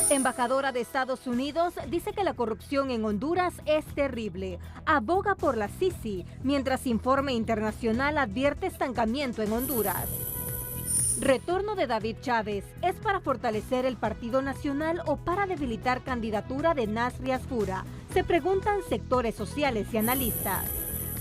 Embajadora de Estados Unidos dice que la corrupción en Honduras es terrible. Aboga por la Sisi, mientras informe internacional advierte estancamiento en Honduras. Retorno de David Chávez, ¿es para fortalecer el Partido Nacional o para debilitar candidatura de Nasri Asfura? Se preguntan sectores sociales y analistas.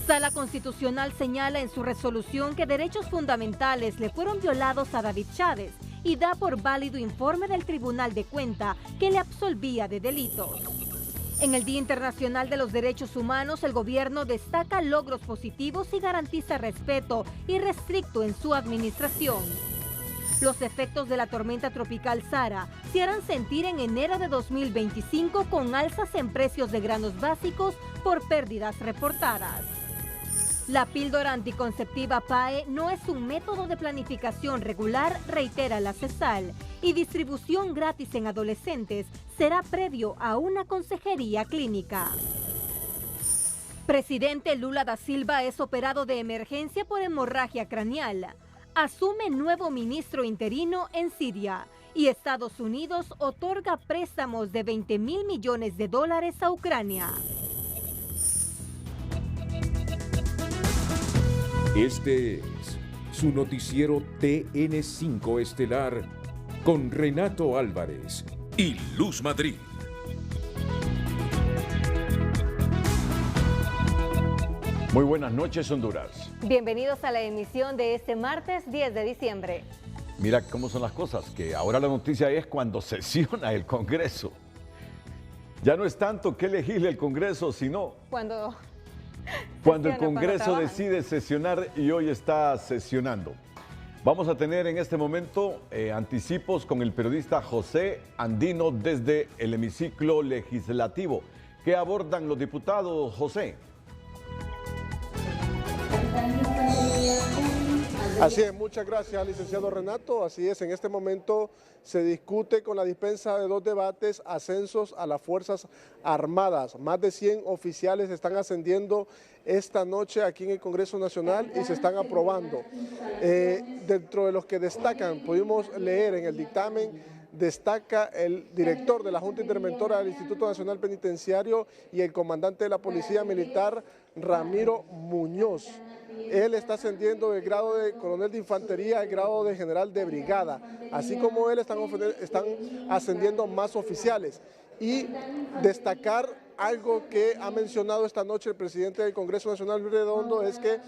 Sala Constitucional señala en su resolución que derechos fundamentales le fueron violados a David Chávez y da por válido informe del Tribunal de Cuenta que le absolvía de delitos. En el Día Internacional de los Derechos Humanos, el gobierno destaca logros positivos y garantiza respeto irrestricto en su administración. Los efectos de la tormenta tropical Sara se harán sentir en enero de 2025 con alzas en precios de granos básicos por pérdidas reportadas. La píldora anticonceptiva PAE no es un método de planificación regular, reitera la CESAL, y distribución gratis en adolescentes será previo a una consejería clínica. Presidente Lula da Silva es operado de emergencia por hemorragia craneal. Asume nuevo ministro interino en Siria y Estados Unidos otorga préstamos de $20.000 millones a Ucrania. Este es su noticiero TN5 Estelar con Renato Álvarez y Luz Madrid. Muy buenas noches, Honduras. Bienvenidos a la emisión de este martes 10 de diciembre. Mira cómo son las cosas, que ahora la noticia es cuando sesiona el Congreso. Ya no es tanto que legisle el Congreso, sino Cuando el Congreso decide sesionar, y hoy está sesionando. Vamos a tener en este momento anticipos con el periodista José Andino desde el hemiciclo legislativo. ¿Qué abordan los diputados, José? Así es, muchas gracias, licenciado Renato. Así es, en este momento se discute con la dispensa de dos debates ascensos a las Fuerzas Armadas. Más de 100 oficiales están ascendiendo esta noche aquí en el Congreso Nacional y se están aprobando. Dentro de los que destacan, pudimos leer en el dictamen, destaca el director de la Junta Interventora del Instituto Nacional Penitenciario y el comandante de la Policía Militar, Ramiro Muñoz. Él está ascendiendo del grado de coronel de infantería al grado de general de brigada. Así como él están ascendiendo más oficiales. Y destacar algo que ha mencionado esta noche el presidente del Congreso Nacional, Luis Redondo, es que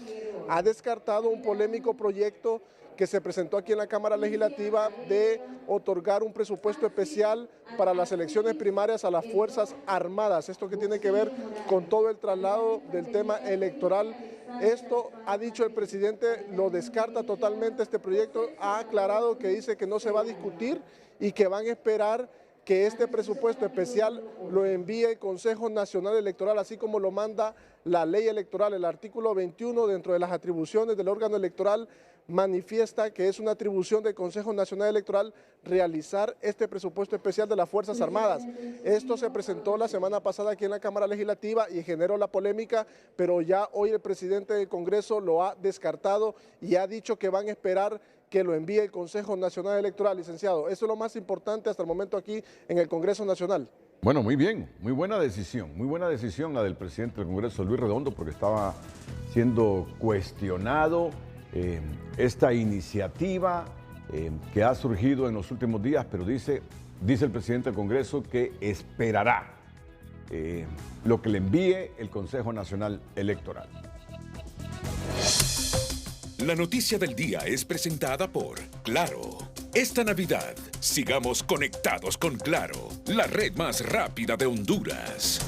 ha descartado un polémico proyecto que se presentó aquí en la Cámara Legislativa de otorgar un presupuesto especial para las elecciones primarias a las Fuerzas Armadas. Esto que tiene que ver con todo el traslado del tema electoral. Esto, ha dicho el presidente, lo descarta totalmente este proyecto. Ha aclarado que dice que no se va a discutir y que van a esperar que este presupuesto especial lo envíe el Consejo Nacional Electoral, así como lo manda la ley electoral. El artículo 21, dentro de las atribuciones del órgano electoral, manifiesta que es una atribución del Consejo Nacional Electoral realizar este presupuesto especial de las Fuerzas Armadas. Esto se presentó la semana pasada aquí en la Cámara Legislativa y generó la polémica, pero ya hoy el presidente del Congreso lo ha descartado y ha dicho que van a esperar que lo envíe el Consejo Nacional Electoral, licenciado. Eso es lo más importante hasta el momento aquí en el Congreso Nacional. Bueno, muy bien, muy buena decisión la del presidente del Congreso, Luis Redondo, porque estaba siendo cuestionado esta iniciativa que ha surgido en los últimos días, pero dice el presidente del Congreso que esperará lo que le envíe el Consejo Nacional Electoral. La noticia del día es presentada por Claro. Esta Navidad, sigamos conectados con Claro, la red más rápida de Honduras.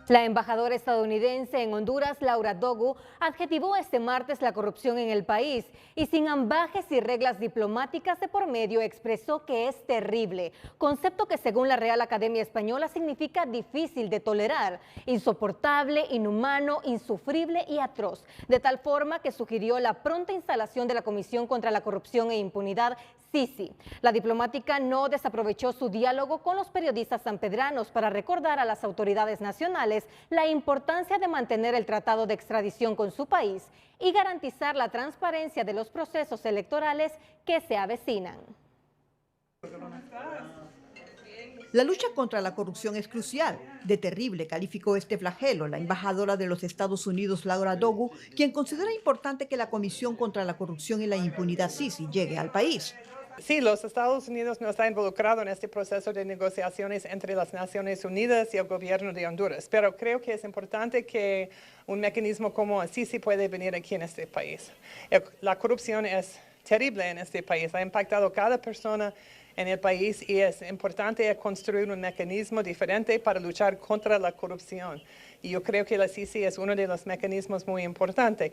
La embajadora estadounidense en Honduras, Laura Dogu, adjetivó este martes la corrupción en el país y sin ambajes y reglas diplomáticas de por medio expresó que es terrible, concepto que según la Real Academia Española significa difícil de tolerar, insoportable, inhumano, insufrible y atroz, de tal forma que sugirió la pronta instalación de la Comisión contra la Corrupción e Impunidad Sisi. La diplomática no desaprovechó su diálogo con los periodistas sanpedranos para recordar a las autoridades nacionales la importancia de mantener el tratado de extradición con su país y garantizar la transparencia de los procesos electorales que se avecinan. La lucha contra la corrupción es crucial. De terrible calificó este flagelo la embajadora de los Estados Unidos, Laura Dogu, quien considera importante que la Comisión contra la Corrupción y la Impunidad Sisi llegue al país. Sí, los Estados Unidos no están involucrados en este proceso de negociaciones entre las Naciones Unidas y el gobierno de Honduras, pero creo que es importante que un mecanismo como el Sisi puede venir aquí en este país. La corrupción es terrible en este país, ha impactado a cada persona en el país y es importante construir un mecanismo diferente para luchar contra la corrupción. Y yo creo que la Sisi es uno de los mecanismos muy importantes.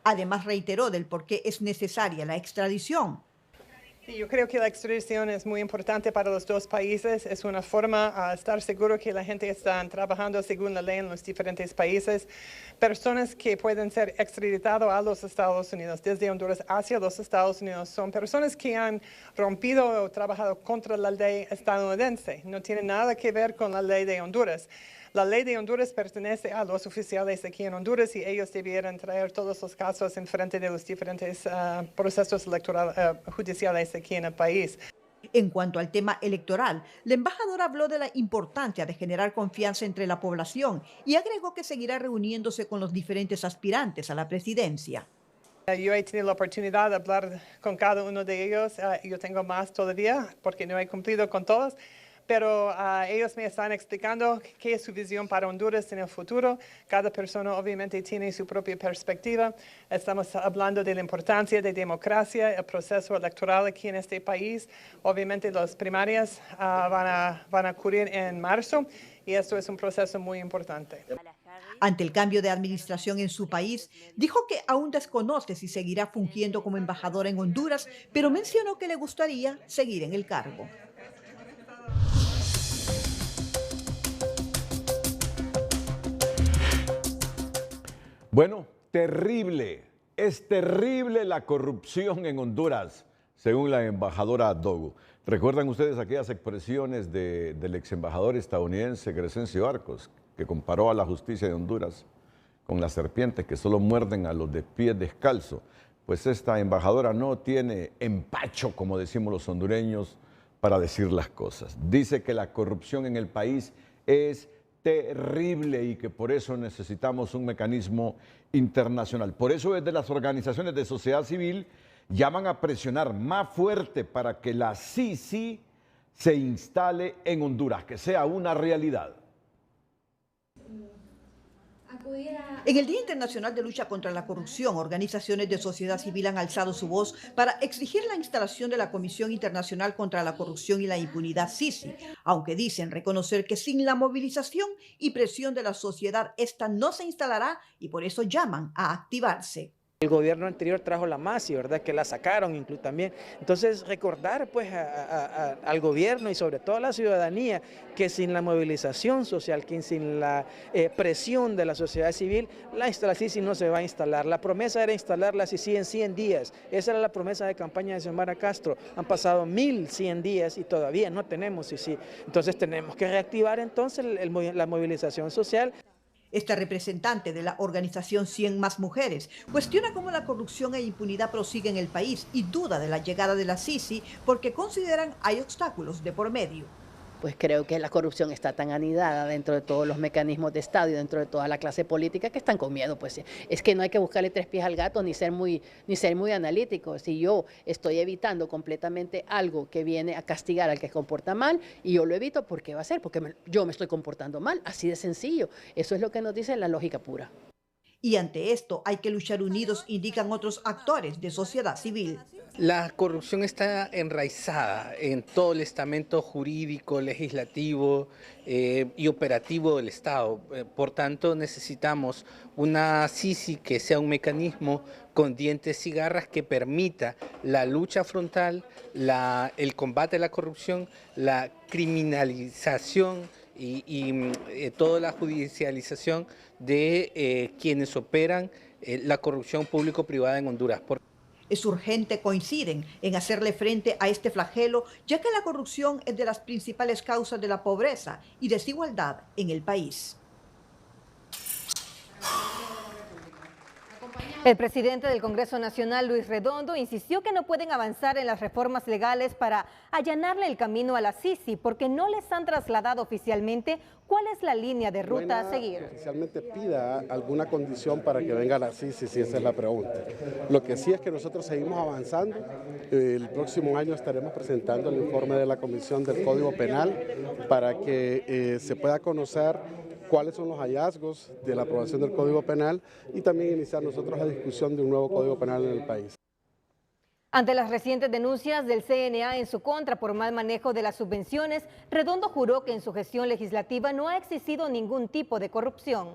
Además reiteró del por qué es necesaria la extradición. Sí, yo creo que la extradición es muy importante para los dos países. Es una forma de estar seguro que la gente está trabajando según la ley en los diferentes países. Personas que pueden ser extraditadas a los Estados Unidos, desde Honduras hacia los Estados Unidos, son personas que han rompido o trabajado contra la ley estadounidense. No tiene nada que ver con la ley de Honduras. La ley de Honduras pertenece a los oficiales aquí en Honduras y ellos debieran traer todos los casos en frente de los diferentes procesos judiciales aquí en el país. En cuanto al tema electoral, la embajadora habló de la importancia de generar confianza entre la población y agregó que seguirá reuniéndose con los diferentes aspirantes a la presidencia. Yo he tenido la oportunidad de hablar con cada uno de ellos. Yo tengo más todavía porque no he cumplido con todos. Pero ellos me están explicando qué es su visión para Honduras en el futuro. Cada persona obviamente tiene su propia perspectiva. Estamos hablando de la importancia de democracia, el proceso electoral aquí en este país. Obviamente las primarias van a ocurrir en marzo y esto es un proceso muy importante. Ante el cambio de administración en su país, dijo que aún desconoce si seguirá fungiendo como embajadora en Honduras, pero mencionó que le gustaría seguir en el cargo. Bueno, terrible, es terrible la corrupción en Honduras, según la embajadora Dogu. ¿Recuerdan ustedes aquellas expresiones del ex embajador estadounidense Crescencio Arcos, que comparó a la justicia de Honduras con las serpientes que solo muerden a los de pies descalzos? Pues esta embajadora no tiene empacho, como decimos los hondureños, para decir las cosas. Dice que la corrupción en el país es terrible y que por eso necesitamos un mecanismo internacional. Por eso desde las organizaciones de sociedad civil llaman a presionar más fuerte para que la Sisi se instale en Honduras, que sea una realidad. En el Día Internacional de Lucha contra la Corrupción, organizaciones de sociedad civil han alzado su voz para exigir la instalación de la Comisión Internacional contra la Corrupción y la Impunidad Sisi, aunque dicen reconocer que sin la movilización y presión de la sociedad esta no se instalará y por eso llaman a activarse. El gobierno anterior trajo la MASI, ¿verdad? Que la sacaron incluso también. Entonces, recordar pues al gobierno y sobre todo a la ciudadanía que sin la movilización social, que sin la presión de la sociedad civil, la Sisi no se va a instalar. La promesa era instalar la Sisi en 100 días. Esa era la promesa de campaña de Xiomara Castro. Han pasado 1100 días y todavía no tenemos Sisi. Entonces, tenemos que reactivar entonces la movilización social. Esta representante de la organización 100 Más Mujeres cuestiona cómo la corrupción e impunidad prosiguen en el país y duda de la llegada de la Sisi porque consideran hay obstáculos de por medio. Pues creo que la corrupción está tan anidada dentro de todos los mecanismos de Estado y dentro de toda la clase política que están con miedo. Pues es que no hay que buscarle tres pies al gato ni ser muy analítico. Si yo estoy evitando completamente algo que viene a castigar al que se comporta mal y yo lo evito, ¿por qué va a ser? Porque yo me estoy comportando mal, así de sencillo. Eso es lo que nos dice la lógica pura. Y ante esto hay que luchar unidos, indican otros actores de sociedad civil. La corrupción está enraizada en todo el estamento jurídico, legislativo y operativo del Estado. Por tanto, necesitamos una Sisi que sea un mecanismo con dientes y garras que permita la lucha frontal, el combate a la corrupción, la criminalización y toda la judicialización de quienes operan la corrupción público-privada en Honduras. Es urgente, coinciden, en hacerle frente a este flagelo, ya que la corrupción es de las principales causas de la pobreza y desigualdad en el país. El presidente del Congreso Nacional, Luis Redondo, insistió que no pueden avanzar en las reformas legales para allanarle el camino a la Sisi, porque no les han trasladado oficialmente cuál es la línea de ruta a seguir. Oficialmente pida alguna condición para que venga la Sisi, si esa es la pregunta. Lo que sí es que nosotros seguimos avanzando. El próximo año estaremos presentando el informe de la Comisión del Código Penal para que se pueda conocer cuáles son los hallazgos de la aprobación del Código Penal y también iniciar nosotros la discusión de un nuevo Código Penal en el país. Ante las recientes denuncias del CNA en su contra por mal manejo de las subvenciones, Redondo juró que en su gestión legislativa no ha existido ningún tipo de corrupción.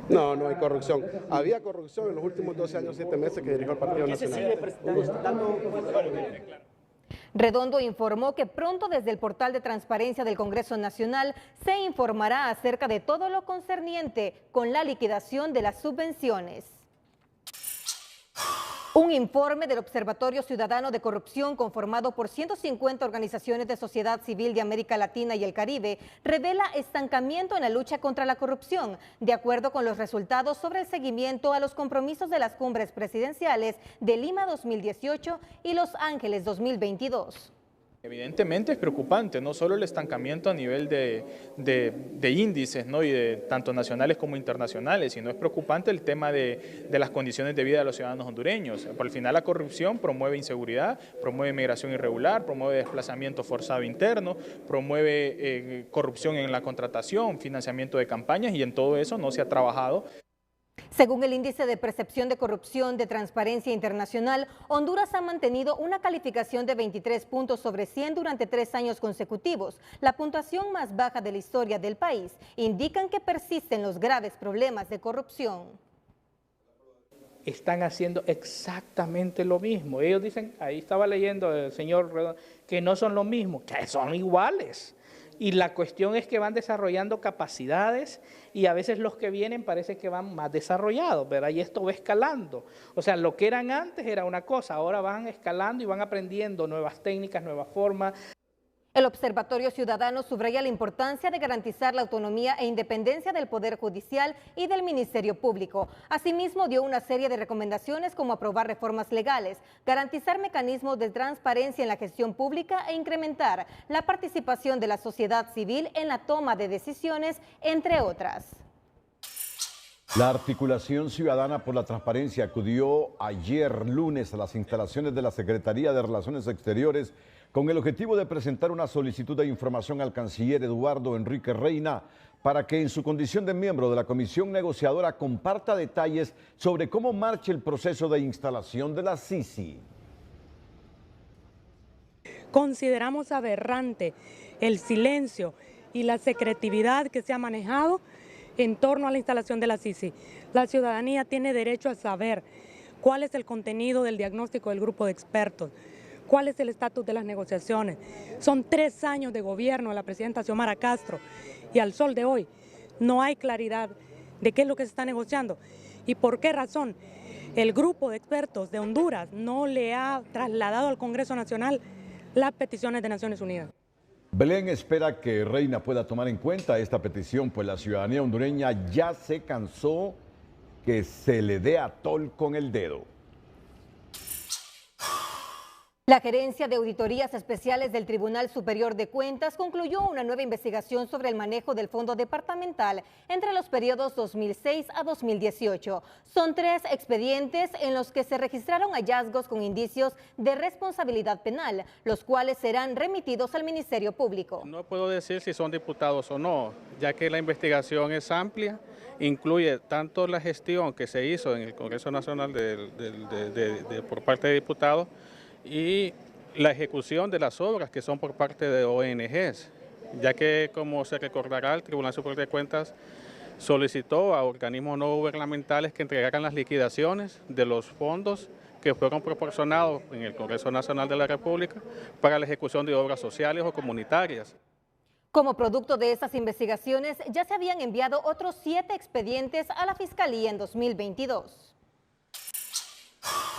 No, no hay corrupción. Había corrupción en los últimos 12 años, 7 meses que dirigió el Partido Nacional. Redondo informó que pronto desde el portal de transparencia del Congreso Nacional se informará acerca de todo lo concerniente con la liquidación de las subvenciones. Un informe del Observatorio Ciudadano de Corrupción, conformado por 150 organizaciones de sociedad civil de América Latina y el Caribe, revela estancamiento en la lucha contra la corrupción, de acuerdo con los resultados sobre el seguimiento a los compromisos de las cumbres presidenciales de Lima 2018 y Los Ángeles 2022. Evidentemente es preocupante, no solo el estancamiento a nivel de índices, ¿no? Y de tanto nacionales como internacionales, sino es preocupante el tema de las condiciones de vida de los ciudadanos hondureños. Por el final la corrupción promueve inseguridad, promueve migración irregular, promueve desplazamiento forzado interno, promueve corrupción en la contratación, financiamiento de campañas, y en todo eso no se ha trabajado. Según el índice de percepción de corrupción de Transparencia Internacional, Honduras ha mantenido una calificación de 23 puntos sobre 100 durante 3 años consecutivos, la puntuación más baja de la historia del país. Indican que persisten los graves problemas de corrupción. Están haciendo exactamente lo mismo. Ellos dicen, ahí estaba leyendo el señor Redondo, que no son lo mismo, que son iguales. Y la cuestión es que van desarrollando capacidades y a veces los que vienen parece que van más desarrollados, ¿verdad? Y esto va escalando. O sea, lo que eran antes era una cosa, ahora van escalando y van aprendiendo nuevas técnicas, nuevas formas. El Observatorio Ciudadano subraya la importancia de garantizar la autonomía e independencia del Poder Judicial y del Ministerio Público. Asimismo, dio una serie de recomendaciones como aprobar reformas legales, garantizar mecanismos de transparencia en la gestión pública e incrementar la participación de la sociedad civil en la toma de decisiones, entre otras. La Articulación Ciudadana por la Transparencia acudió ayer lunes a las instalaciones de la Secretaría de Relaciones Exteriores con el objetivo de presentar una solicitud de información al canciller Eduardo Enrique Reina para que en su condición de miembro de la comisión negociadora comparta detalles sobre cómo marcha el proceso de instalación de la Sisi. Consideramos aberrante el silencio y la secretividad que se ha manejado en torno a la instalación de la Sisi. La ciudadanía tiene derecho a saber cuál es el contenido del diagnóstico del grupo de expertos, cuál es el estatus de las negociaciones. Son 3 años de gobierno de la presidenta Xiomara Castro y al sol de hoy no hay claridad de qué es lo que se está negociando y por qué razón el grupo de expertos de Honduras no le ha trasladado al Congreso Nacional las peticiones de Naciones Unidas. Belén espera que Reina pueda tomar en cuenta esta petición, pues la ciudadanía hondureña ya se cansó que se le dé atol con el dedo. La Gerencia de Auditorías Especiales del Tribunal Superior de Cuentas concluyó una nueva investigación sobre el manejo del fondo departamental entre los periodos 2006 a 2018. Son 3 expedientes en los que se registraron hallazgos con indicios de responsabilidad penal, los cuales serán remitidos al Ministerio Público. No puedo decir si son diputados o no, ya que la investigación es amplia, incluye tanto la gestión que se hizo en el Congreso Nacional por parte de diputados, y la ejecución de las obras que son por parte de ONGs, ya que, como se recordará, el Tribunal Superior de Cuentas solicitó a organismos no gubernamentales que entregaran las liquidaciones de los fondos que fueron proporcionados en el Congreso Nacional de la República para la ejecución de obras sociales o comunitarias. Como producto de esas investigaciones, ya se habían enviado otros 7 expedientes a la Fiscalía en 2022.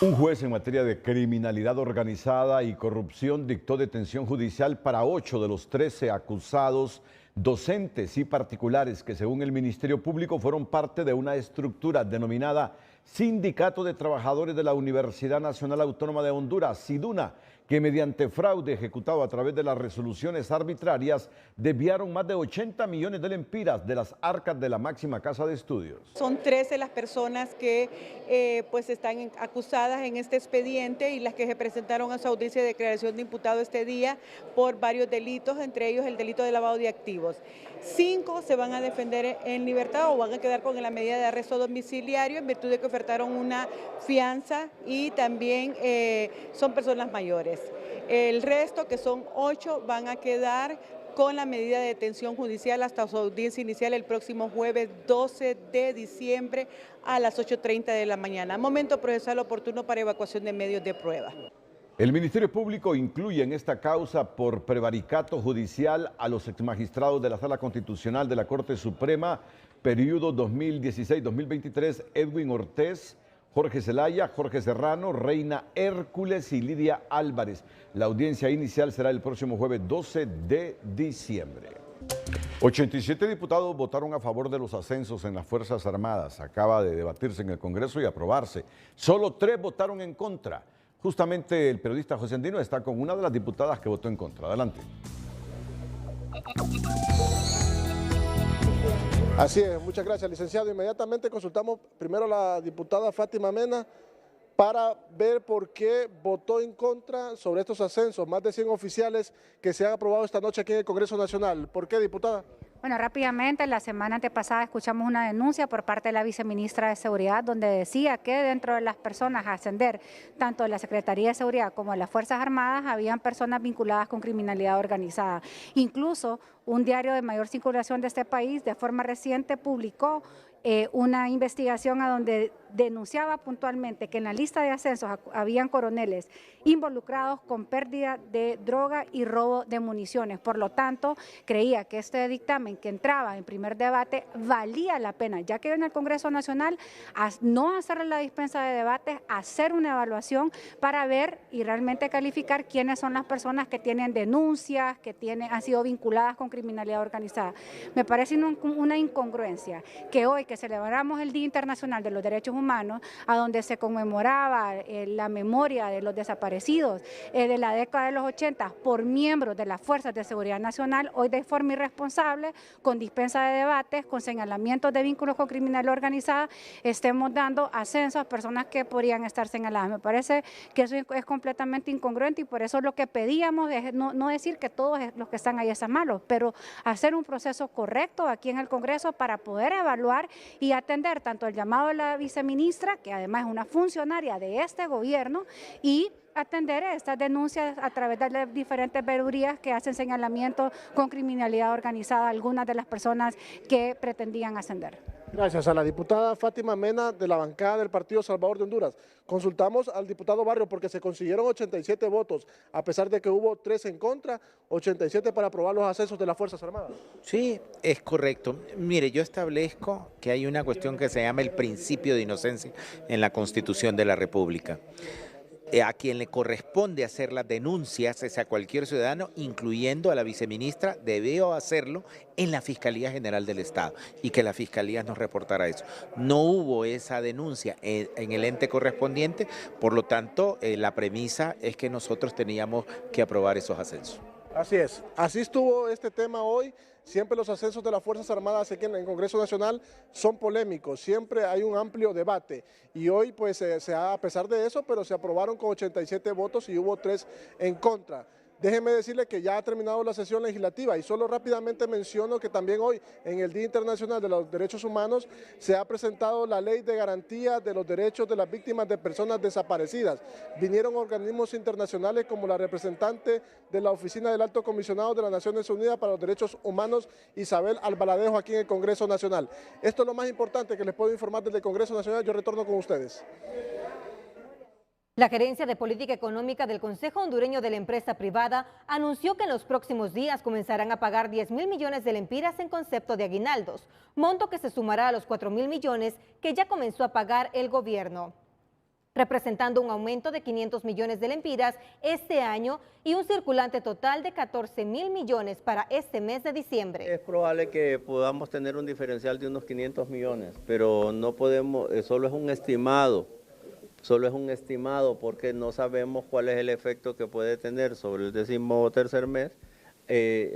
Un juez en materia de criminalidad organizada y corrupción dictó detención judicial para 8 de los 13 acusados docentes y particulares que, según el Ministerio Público, fueron parte de una estructura denominada Sindicato de Trabajadores de la Universidad Nacional Autónoma de Honduras, SIDUNA, que mediante fraude ejecutado a través de las resoluciones arbitrarias desviaron más de 80 millones de lempiras de las arcas de la máxima casa de estudios. Son 13 las personas que pues están acusadas en este expediente y las que se presentaron a su audiencia de declaración de imputado este día por varios delitos, entre ellos el delito de lavado de activos. 5 se van a defender en libertad o van a quedar con la medida de arresto domiciliario en virtud de que ofertaron una fianza y también son personas mayores. El resto, que son 8, van a quedar con la medida de detención judicial hasta su audiencia inicial el próximo jueves 12 de diciembre a las 8:30 de la mañana. Momento procesal oportuno para evacuación de medios de prueba. El Ministerio Público incluye en esta causa por prevaricato judicial a los exmagistrados de la Sala Constitucional de la Corte Suprema, periodo 2016-2023, Edwin Ortiz, Jorge Zelaya, Jorge Serrano, Reina Hércules y Lidia Álvarez. La audiencia inicial será el próximo jueves 12 de diciembre. 87 diputados votaron a favor de los ascensos en las Fuerzas Armadas. Acaba de debatirse en el Congreso y aprobarse. Solo 3 votaron en contra. Justamente el periodista José Andino está con una de las diputadas que votó en contra. Adelante. Así es, muchas gracias, licenciado. Inmediatamente consultamos primero a la diputada Fátima Mena para ver por qué votó en contra sobre estos ascensos, más de 100 oficiales que se han aprobado esta noche aquí en el Congreso Nacional. ¿Por qué, diputada? Bueno, rápidamente, la semana antepasada escuchamos una denuncia por parte de la viceministra de Seguridad donde decía que dentro de las personas a ascender, tanto de la Secretaría de Seguridad como de las Fuerzas Armadas, habían personas vinculadas con criminalidad organizada. Incluso un diario de mayor circulación de este país, de forma reciente, publicó una investigación a donde denunciaba puntualmente que en la lista de ascensos habían coroneles involucrados con pérdida de droga y robo de municiones. Por lo tanto, creía que este dictamen que entraba en primer debate valía la pena, ya que en el Congreso Nacional, no hacerle la dispensa de debates, hacer una evaluación para ver y realmente calificar quiénes son las personas que tienen denuncias, que han sido vinculadas con criminalidad organizada. Me parece una incongruencia que hoy que celebramos el Día Internacional de los Derechos Humanos, a donde se conmemoraba la memoria de los desaparecidos de la década de los 80 por miembros de las Fuerzas de Seguridad Nacional, hoy de forma irresponsable, con dispensa de debates, con señalamientos de vínculos con criminalidad organizada, estemos dando ascenso a personas que podrían estar señaladas. Me parece que eso es completamente incongruente y por eso lo que pedíamos es no decir que todos los que están ahí están malos, pero hacer un proceso correcto aquí en el Congreso para poder evaluar y atender tanto el llamado de la viceministra, que además es una funcionaria de este gobierno, y atender estas denuncias a través de las diferentes veedurías que hacen señalamiento con criminalidad organizada a algunas de las personas que pretendían ascender. Gracias a la diputada Fátima Mena de la bancada del Partido Salvador de Honduras. Consultamos al diputado Barrio porque se consiguieron 87 votos, a pesar de que hubo 3 en contra, 87 para aprobar los ascensos de las Fuerzas Armadas. Sí, es correcto. Mire, yo establezco que hay una cuestión que se llama el principio de inocencia en la Constitución de la República. A quien le corresponde hacer las denuncias es a cualquier ciudadano, incluyendo a la viceministra, debió hacerlo en la Fiscalía General del Estado y que la Fiscalía nos reportara eso. No hubo esa denuncia en el ente correspondiente, por lo tanto, la premisa es que nosotros teníamos que aprobar esos ascensos. Así es, así estuvo este tema hoy. Siempre los ascensos de las Fuerzas Armadas aquí en el Congreso Nacional son polémicos, siempre hay un amplio debate y hoy pues a pesar de eso, pero se aprobaron con 87 votos y hubo 3 en contra. Déjeme decirle que ya ha terminado la sesión legislativa y solo rápidamente menciono que también hoy, en el Día Internacional de los Derechos Humanos, se ha presentado la Ley de Garantía de los Derechos de las Víctimas de Personas Desaparecidas. Vinieron organismos internacionales como la representante de la Oficina del Alto Comisionado de las Naciones Unidas para los Derechos Humanos, Isabel Albaladejo, aquí en el Congreso Nacional. Esto es lo más importante que les puedo informar desde el Congreso Nacional. Yo retorno con ustedes. La Gerencia de Política Económica del Consejo Hondureño de la Empresa Privada anunció que en los próximos días comenzarán a pagar 10.000 millones de lempiras en concepto de aguinaldos, monto que se sumará a los 4.000 millones que ya comenzó a pagar el gobierno. representando un aumento de 500 millones de lempiras este año y un circulante total de 14.000 millones para este mes de diciembre. Es probable que podamos tener un diferencial de unos 500 millones, pero no podemos, solo es un estimado. Solo es un estimado porque no sabemos cuál es el efecto que puede tener sobre el 13º mes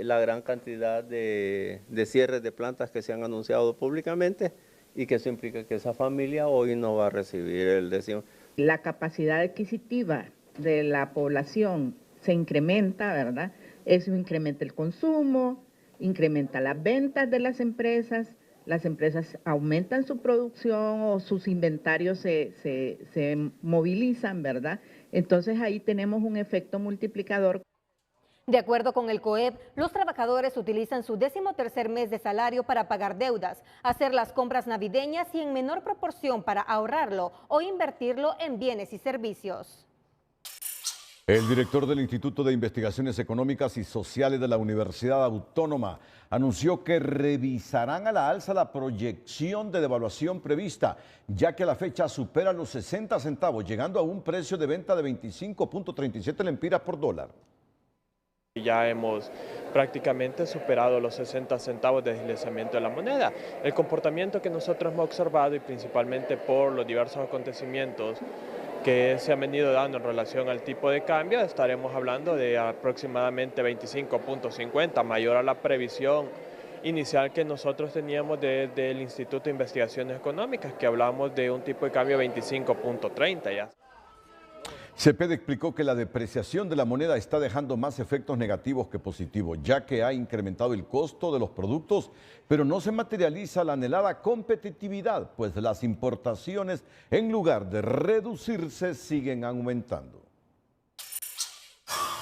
la gran cantidad de cierres de plantas que se han anunciado públicamente y que eso implica que esa familia hoy no va a recibir el 10º. La capacidad adquisitiva de la población se incrementa, ¿verdad? Eso incrementa el consumo, incrementa las ventas de las empresas aumentan su producción o sus inventarios se movilizan, ¿verdad? Entonces ahí tenemos un efecto multiplicador. De acuerdo con el COEP, los trabajadores utilizan su 13º mes de salario para pagar deudas, hacer las compras navideñas y en menor proporción para ahorrarlo o invertirlo en bienes y servicios. El director del Instituto de Investigaciones Económicas y Sociales de la Universidad Autónoma anunció que revisarán a la alza la proyección de devaluación prevista, ya que a la fecha supera los 60 centavos, llegando a un precio de venta de 25.37 lempiras por dólar. Ya hemos prácticamente superado los 60 centavos de deslizamiento de la moneda. El comportamiento que nosotros hemos observado, y principalmente por los diversos acontecimientos que se han venido dando en relación al tipo de cambio, estaremos hablando de aproximadamente 25.50, mayor a la previsión inicial que nosotros teníamos desde el Instituto de Investigaciones Económicas, que hablamos de un tipo de cambio 25.30 ya. Cepeda explicó que la depreciación de la moneda está dejando más efectos negativos que positivos, ya que ha incrementado el costo de los productos, pero no se materializa la anhelada competitividad, pues las importaciones, en lugar de reducirse, siguen aumentando.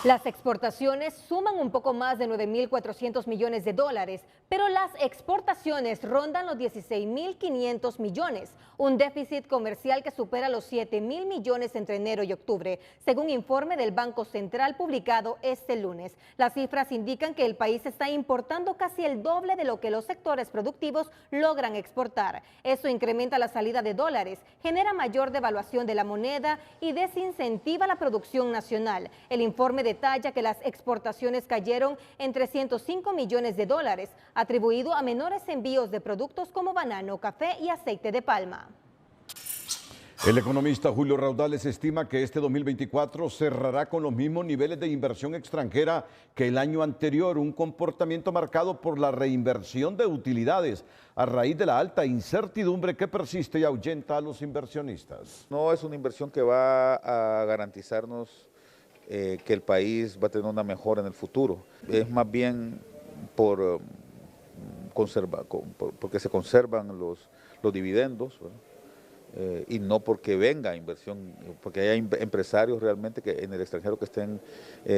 Las exportaciones suman un poco más de 9.400 millones de dólares, pero las exportaciones rondan los 16.500 millones, un déficit comercial que supera los 7.000 millones entre enero y octubre, según informe del Banco Central publicado este lunes. Las cifras indican que el país está importando casi el doble de lo que los sectores productivos logran exportar. Eso incrementa la salida de dólares, genera mayor devaluación de la moneda y desincentiva la producción nacional. El informe detalla que las exportaciones cayeron en 305 millones de dólares, atribuido a menores envíos de productos como banano, café y aceite de palma. El economista Julio Raudales estima que este 2024 cerrará con los mismos niveles de inversión extranjera que el año anterior, un comportamiento marcado por la reinversión de utilidades a raíz de la alta incertidumbre que persiste y ahuyenta a los inversionistas. No es una inversión que va a garantizarnos que el país va a tener una mejora en el futuro. Es más bien porque se conservan los dividendos, y no porque venga inversión, porque hay empresarios realmente que en el extranjero que estén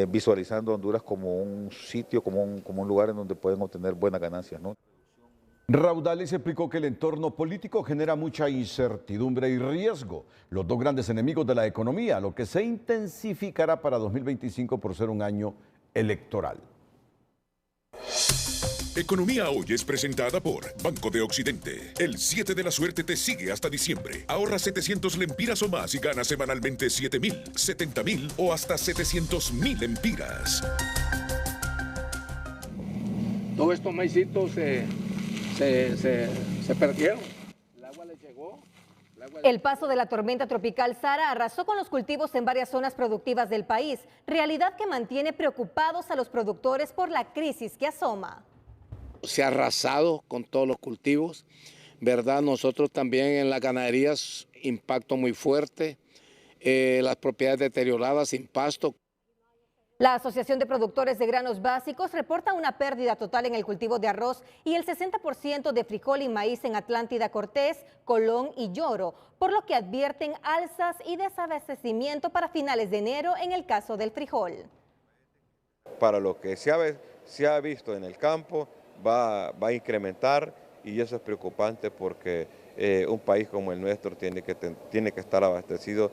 visualizando a Honduras como un sitio, como un lugar en donde pueden obtener buenas ganancias, ¿no? Raudales explicó que el entorno político genera mucha incertidumbre y riesgo, los dos grandes enemigos de la economía, lo que se intensificará para 2025 por ser un año electoral. Economía Hoy es presentada por Banco de Occidente. El 7 de la suerte te sigue hasta diciembre. Ahorra 700 lempiras o más y gana semanalmente 7.000, 70.000 o hasta 700.000 lempiras. Todos estos maicitos se perdieron. El agua les llegó. El paso de la tormenta tropical Sara arrasó con los cultivos en varias zonas productivas del país, realidad que mantiene preocupados a los productores por la crisis que asoma. Se ha arrasado con todos los cultivos, ¿verdad? Nosotros también en las ganaderías, impacto muy fuerte, las propiedades deterioradas sin pasto. La Asociación de Productores de Granos Básicos reporta una pérdida total en el cultivo de arroz y el 60% de frijol y maíz en Atlántida Cortés, Colón y Lloro, por lo que advierten alzas y desabastecimiento para finales de enero en el caso del frijol. Para lo que se ha visto en el campo, va a incrementar y eso es preocupante porque un país como el nuestro tiene que estar abastecido.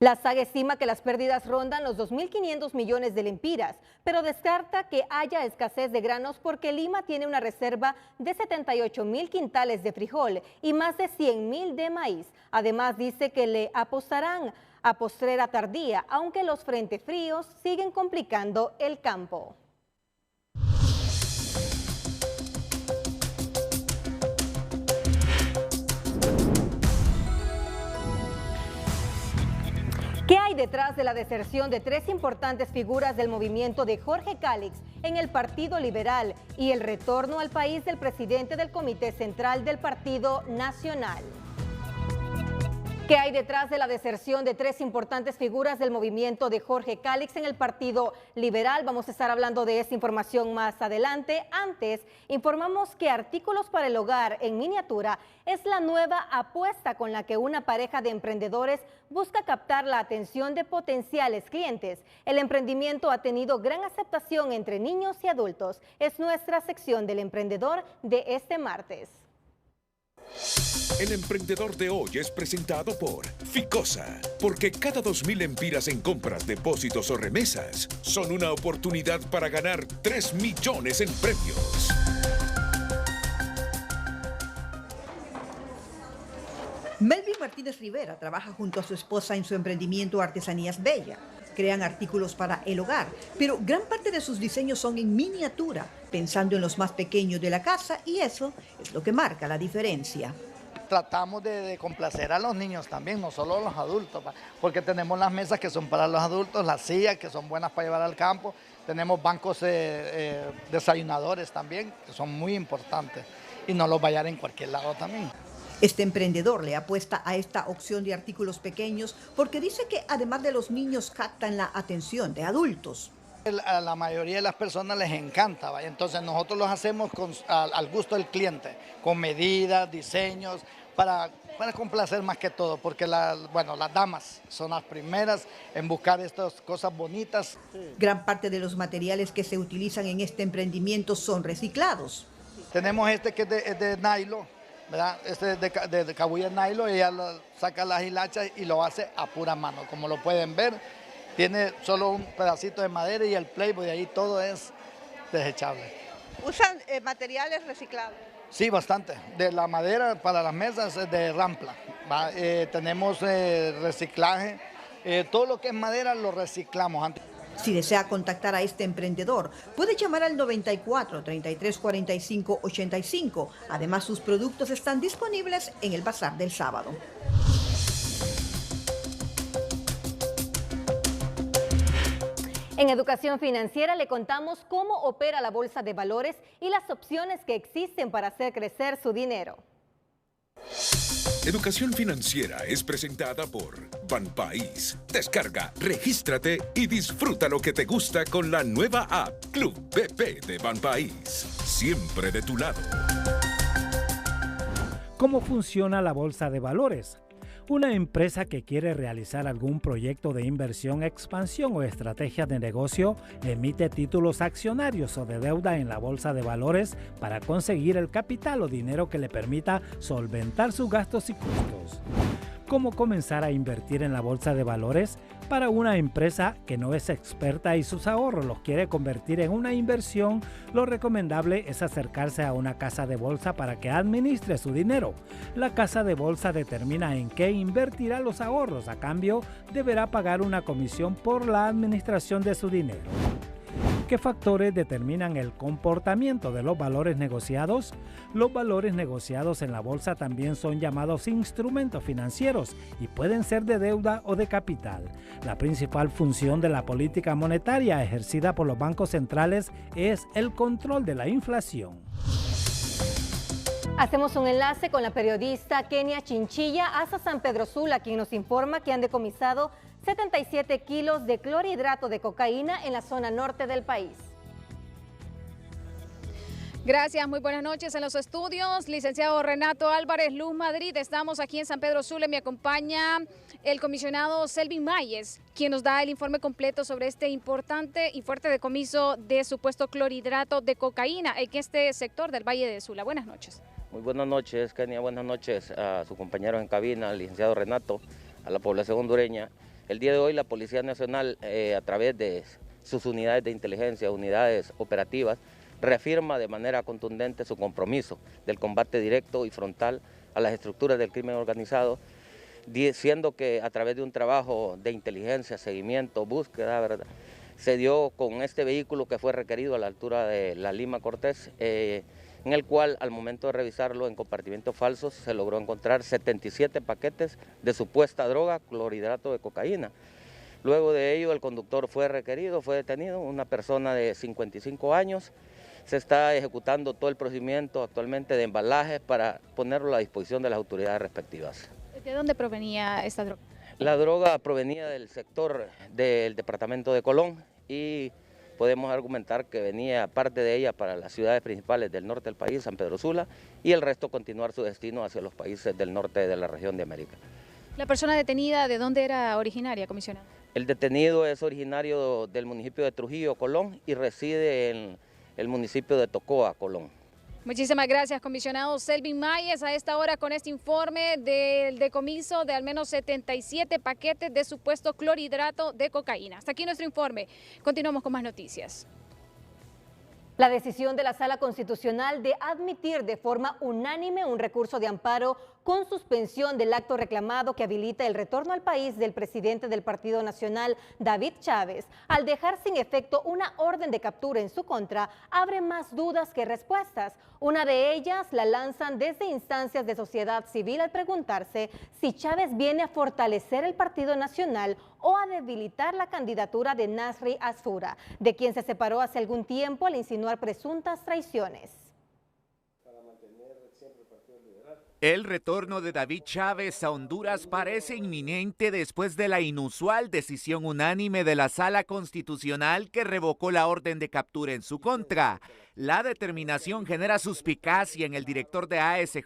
La SAG estima que las pérdidas rondan los 2.500 millones de lempiras, pero descarta que haya escasez de granos porque Lima tiene una reserva de 78.000 quintales de frijol y más de 100.000 de maíz. Además, dice que le apostarán a postrera tardía, aunque los frentes fríos siguen complicando el campo. ¿Qué hay detrás de la deserción de 3 importantes figuras del movimiento de Jorge Cálix en el Partido Liberal y el retorno al país del presidente del Comité Central del Partido Nacional? ¿Qué hay detrás de la deserción de 3 importantes figuras del movimiento de Jorge Cálix en el Partido Liberal? Vamos a estar hablando de esta información más adelante. Antes, informamos que Artículos para el Hogar en Miniatura es la nueva apuesta con la que una pareja de emprendedores busca captar la atención de potenciales clientes. El emprendimiento ha tenido gran aceptación entre niños y adultos. Es nuestra sección del emprendedor de este martes. El emprendedor de hoy es presentado por Ficosa, porque cada 2.000 lempiras en compras, depósitos o remesas son una oportunidad para ganar 3 millones en premios. Melvin Martínez Rivera trabaja junto a su esposa en su emprendimiento Artesanías Bella. Crean artículos para el hogar, pero gran parte de sus diseños son en miniatura, pensando en los más pequeños de la casa, y eso es lo que marca la diferencia. Tratamos de complacer a los niños también, no solo a los adultos, porque tenemos las mesas que son para los adultos, las sillas que son buenas para llevar al campo, tenemos bancos desayunadores también, que son muy importantes, y no los vayar en cualquier lado también. Este emprendedor le apuesta a esta opción de artículos pequeños porque dice que además de los niños captan la atención de adultos. A la mayoría de las personas les encanta, ¿vale? Entonces nosotros los hacemos al gusto del cliente, con medidas, diseños, para complacer más que todo, porque las damas son las primeras en buscar estas cosas bonitas. Gran parte de los materiales que se utilizan en este emprendimiento son reciclados. Tenemos este que es de nylon, ¿verdad? Este es de cabuya nylon, ella saca las hilachas y lo hace a pura mano, como lo pueden ver. Tiene solo un pedacito de madera y el Playboy, ahí todo es desechable. ¿Usan materiales reciclados? Sí, bastante. De la madera para las mesas es de Rampla. Tenemos reciclaje. Todo lo que es madera lo reciclamos antes. Si desea contactar a este emprendedor, puede llamar al 94 33 45 85. Además, sus productos están disponibles en el Bazar del Sábado. En Educación Financiera le contamos cómo opera la Bolsa de Valores y las opciones que existen para hacer crecer su dinero. Educación Financiera es presentada por Banpaís. Descarga, regístrate y disfruta lo que te gusta con la nueva app Club BP de Banpaís. Siempre de tu lado. ¿Cómo funciona la Bolsa de Valores? Una empresa que quiere realizar algún proyecto de inversión, expansión o estrategia de negocio emite títulos accionarios o de deuda en la bolsa de valores para conseguir el capital o dinero que le permita solventar sus gastos y costos. ¿Cómo comenzar a invertir en la bolsa de valores? Para una empresa que no es experta y sus ahorros los quiere convertir en una inversión, lo recomendable es acercarse a una casa de bolsa para que administre su dinero. La casa de bolsa determina en qué invertirá los ahorros, a cambio deberá pagar una comisión por la administración de su dinero. ¿Qué factores determinan el comportamiento de los valores negociados? Los valores negociados en la bolsa también son llamados instrumentos financieros y pueden ser de deuda o de capital. La principal función de la política monetaria ejercida por los bancos centrales es el control de la inflación. Hacemos un enlace con la periodista Kenia Chinchilla hasta San Pedro Sula, quien nos informa que han decomisado 77 kilos de clorhidrato de cocaína en la zona norte del país. Gracias, muy buenas noches en los estudios. Licenciado Renato Álvarez, Luz Madrid, estamos aquí en San Pedro Sula. Me acompaña el comisionado Selvin Mayes, quien nos da el informe completo sobre este importante y fuerte decomiso de supuesto clorhidrato de cocaína en este sector del Valle de Sula. Buenas noches. Muy buenas noches, Kenia. Buenas noches a su compañero en cabina, al licenciado Renato, a la población hondureña. El día de hoy la Policía Nacional, a través de sus unidades de inteligencia, unidades operativas, reafirma de manera contundente su compromiso del combate directo y frontal a las estructuras del crimen organizado, diciendo que a través de un trabajo de inteligencia, seguimiento, búsqueda, ¿verdad?, se dio con este vehículo que fue requerido a la altura de la Lima Cortés, en el cual al momento de revisarlo en compartimentos falsos se logró encontrar 77 paquetes de supuesta droga, clorhidrato de cocaína. Luego de ello el conductor fue requerido, fue detenido, una persona de 55 años. Se está ejecutando todo el procedimiento actualmente de embalaje para ponerlo a la disposición de las autoridades respectivas. ¿De dónde provenía esta droga? La droga provenía del sector del departamento de Colón y podemos argumentar que venía parte de ella para las ciudades principales del norte del país, San Pedro Sula, y el resto continuar su destino hacia los países del norte de la región de América. ¿La persona detenida de dónde era originaria, comisionado? El detenido es originario del municipio de Trujillo, Colón, y reside en el municipio de Tocoa, Colón. Muchísimas gracias, comisionado Selvin Mayes. A esta hora con este informe del decomiso de al menos 77 paquetes de supuesto clorhidrato de cocaína. Hasta aquí nuestro informe. Continuamos con más noticias. La decisión de la Sala Constitucional de admitir de forma unánime un recurso de amparo con suspensión del acto reclamado que habilita el retorno al país del presidente del Partido Nacional, David Chávez, al dejar sin efecto una orden de captura en su contra, abre más dudas que respuestas. Una de ellas la lanzan desde instancias de sociedad civil al preguntarse si Chávez viene a fortalecer el Partido Nacional o a debilitar la candidatura de Nasri Asfura, de quien se separó hace algún tiempo al insinuar presuntas traiciones. El retorno de David Chávez a Honduras parece inminente después de la inusual decisión unánime de la Sala Constitucional que revocó la orden de captura en su contra. La determinación genera suspicacia en el director de ASJ,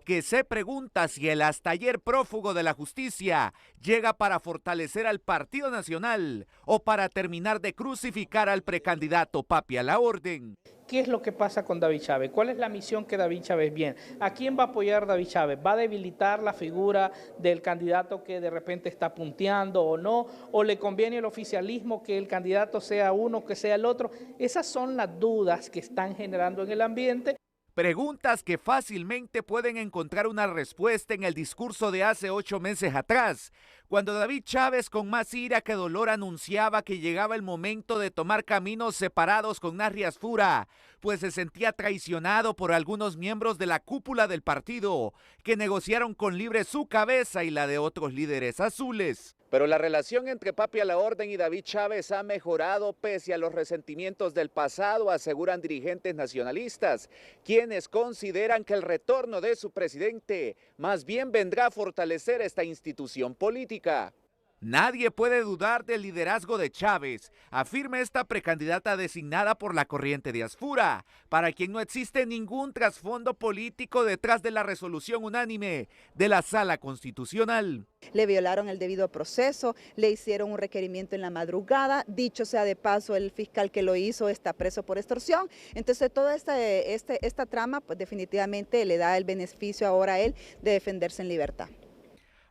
que se pregunta si el hasta ayer prófugo de la justicia llega para fortalecer al Partido Nacional o para terminar de crucificar al precandidato Papi a la orden. ¿Qué es lo que pasa con David Chávez? ¿Cuál es la misión que David Chávez viene? ¿A quién va a apoyar David Chávez? ¿Va a debilitar la figura del candidato que de repente está punteando o no? ¿O le conviene al oficialismo que el candidato sea uno, que sea el otro? Esas son las dudas que están generando en el ambiente. Preguntas que fácilmente pueden encontrar una respuesta en el discurso de hace 8 meses atrás, cuando David Chávez con más ira que dolor anunciaba que llegaba el momento de tomar caminos separados con Nasri Asfura, pues se sentía traicionado por algunos miembros de la cúpula del partido, que negociaron con libre su cabeza y la de otros líderes azules. Pero la relación entre Papi a la orden y David Chávez ha mejorado pese a los resentimientos del pasado, aseguran dirigentes nacionalistas, quienes consideran que el retorno de su presidente más bien vendrá a fortalecer esta institución política. Nadie puede dudar del liderazgo de Chávez, afirma esta precandidata designada por la corriente de Asfura, para quien no existe ningún trasfondo político detrás de la resolución unánime de la Sala Constitucional. Le violaron el debido proceso, le hicieron un requerimiento en la madrugada, dicho sea de paso, el fiscal que lo hizo está preso por extorsión. Entonces toda esta trama pues definitivamente le da el beneficio ahora a él de defenderse en libertad.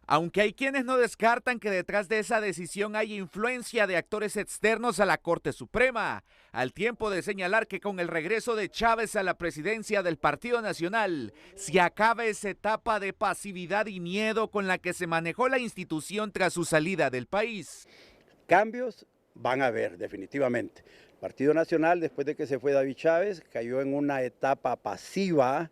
Aunque hay quienes no descartan que detrás de esa decisión hay influencia de actores externos a la Corte Suprema, al tiempo de señalar que con el regreso de Chávez a la presidencia del Partido Nacional, se acaba esa etapa de pasividad y miedo con la que se manejó la institución tras su salida del país. Cambios van a haber, definitivamente. El Partido Nacional, después de que se fue David Chávez, cayó en una etapa pasiva.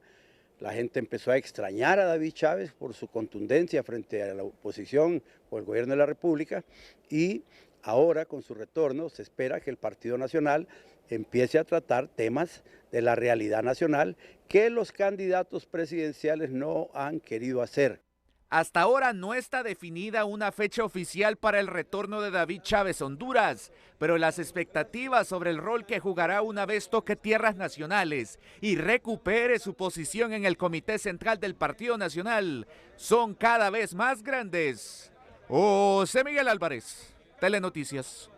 La gente empezó a extrañar a David Chávez por su contundencia frente a la oposición o el gobierno de la República, y ahora con su retorno se espera que el Partido Nacional empiece a tratar temas de la realidad nacional que los candidatos presidenciales no han querido hacer. Hasta ahora no está definida una fecha oficial para el retorno de David Chávez a Honduras, pero las expectativas sobre el rol que jugará una vez toque tierras nacionales y recupere su posición en el Comité Central del Partido Nacional son cada vez más grandes. José Miguel Álvarez, Telenoticias.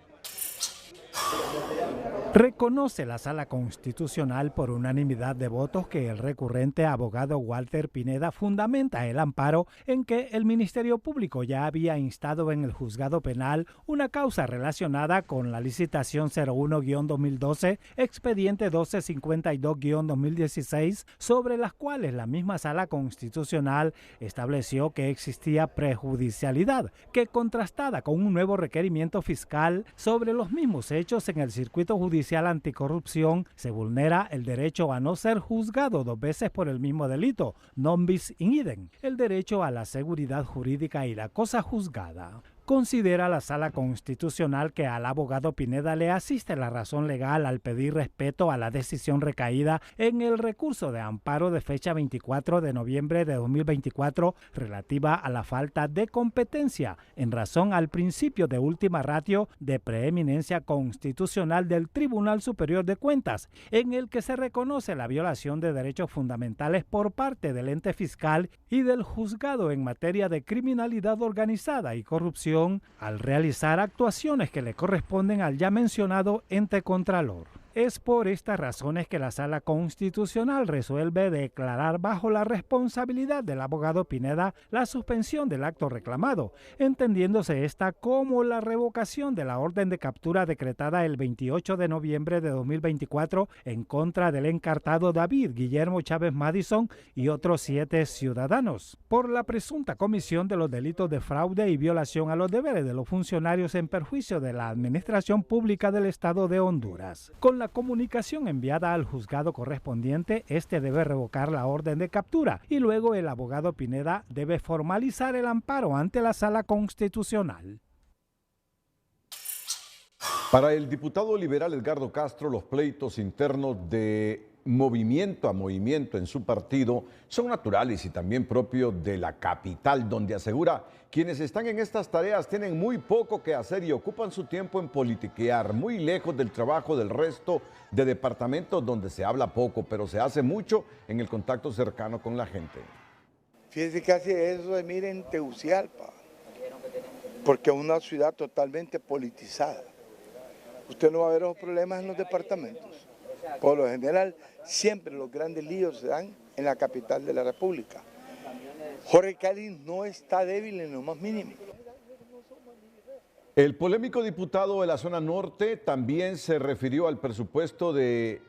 Reconoce la Sala Constitucional por unanimidad de votos que el recurrente abogado Walter Pineda fundamenta el amparo en que el Ministerio Público ya había instado en el juzgado penal una causa relacionada con la licitación 01-2012, expediente 1252-2016, sobre las cuales la misma Sala Constitucional estableció que existía prejudicialidad, que contrastada con un nuevo requerimiento fiscal sobre los mismos hechos en el circuito judicial anticorrupción, se vulnera el derecho a no ser juzgado 2 veces por el mismo delito, non bis in idem, el derecho a la seguridad jurídica y la cosa juzgada. Considera la Sala Constitucional que al abogado Pineda le asiste la razón legal al pedir respeto a la decisión recaída en el recurso de amparo de fecha 24 de noviembre de 2024 relativa a la falta de competencia en razón al principio de última ratio de preeminencia constitucional del Tribunal Superior de Cuentas, en el que se reconoce la violación de derechos fundamentales por parte del ente fiscal y del juzgado en materia de criminalidad organizada y corrupción al realizar actuaciones que le corresponden al ya mencionado ente contralor. Es por estas razones que la Sala Constitucional resuelve declarar bajo la responsabilidad del abogado Pineda la suspensión del acto reclamado, entendiéndose esta como la revocación de la orden de captura decretada el 28 de noviembre de 2024 en contra del encartado David Guillermo Chávez Madison y otros 7 ciudadanos, por la presunta comisión de los delitos de fraude y violación a los deberes de los funcionarios en perjuicio de la Administración Pública del Estado de Honduras. Con la comunicación enviada al juzgado correspondiente, este debe revocar la orden de captura y luego el abogado Pineda debe formalizar el amparo ante la Sala Constitucional. Para el diputado liberal Edgardo Castro, los pleitos internos de movimiento a movimiento en su partido son naturales y también propios de la capital, donde asegura quienes están en estas tareas tienen muy poco que hacer y ocupan su tiempo en politiquear, muy lejos del trabajo del resto de departamentos donde se habla poco, pero se hace mucho en el contacto cercano con la gente. Fíjese que hace eso de miren Tegucigalpa, porque es una ciudad totalmente politizada. Usted no va a ver los problemas en los departamentos. Por lo general, siempre los grandes líos se dan en la capital de la República. Jorge Cálix no está débil en lo más mínimo. El polémico diputado de la zona norte también se refirió al presupuesto que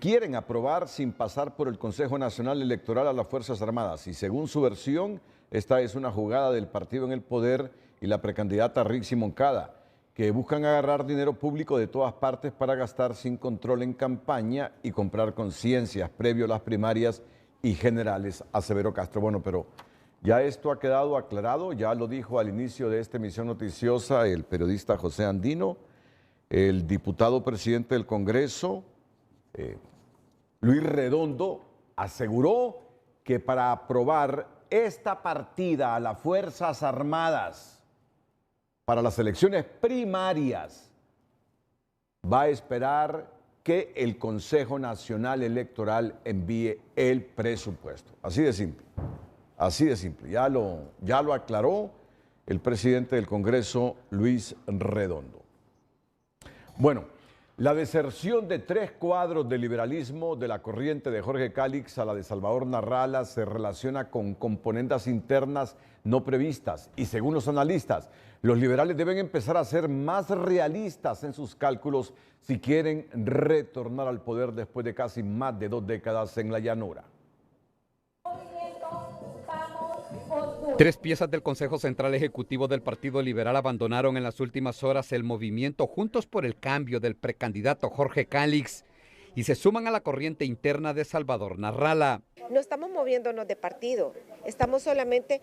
quieren aprobar sin pasar por el Consejo Nacional Electoral a las Fuerzas Armadas. Y según su versión, esta es una jugada del partido en el poder y la precandidata Rixi Moncada, que buscan agarrar dinero público de todas partes para gastar sin control en campaña y comprar conciencias previo a las primarias y generales, aseveró Castro. Bueno, pero ya esto ha quedado aclarado, ya lo dijo al inicio de esta emisión noticiosa el periodista José Andino, el diputado presidente del Congreso, Luis Redondo, aseguró que para aprobar esta partida a las Fuerzas Armadas para las elecciones primarias, va a esperar que el Consejo Nacional Electoral envíe el presupuesto. Así de simple, así de simple. Ya lo aclaró el presidente del Congreso, Luis Redondo. Bueno, la deserción de 3 cuadros del liberalismo de la corriente de Jorge Cálix a la de Salvador Narrala se relaciona con componendas internas no previstas y según los analistas, los liberales deben empezar a ser más realistas en sus cálculos si quieren retornar al poder después de casi más de 2 décadas en la llanura. 3 piezas del Consejo Central Ejecutivo del Partido Liberal abandonaron en las últimas horas el movimiento Juntos por el Cambio del precandidato Jorge Cálix y se suman a la corriente interna de Salvador Narrala. No estamos moviéndonos de partido, estamos solamente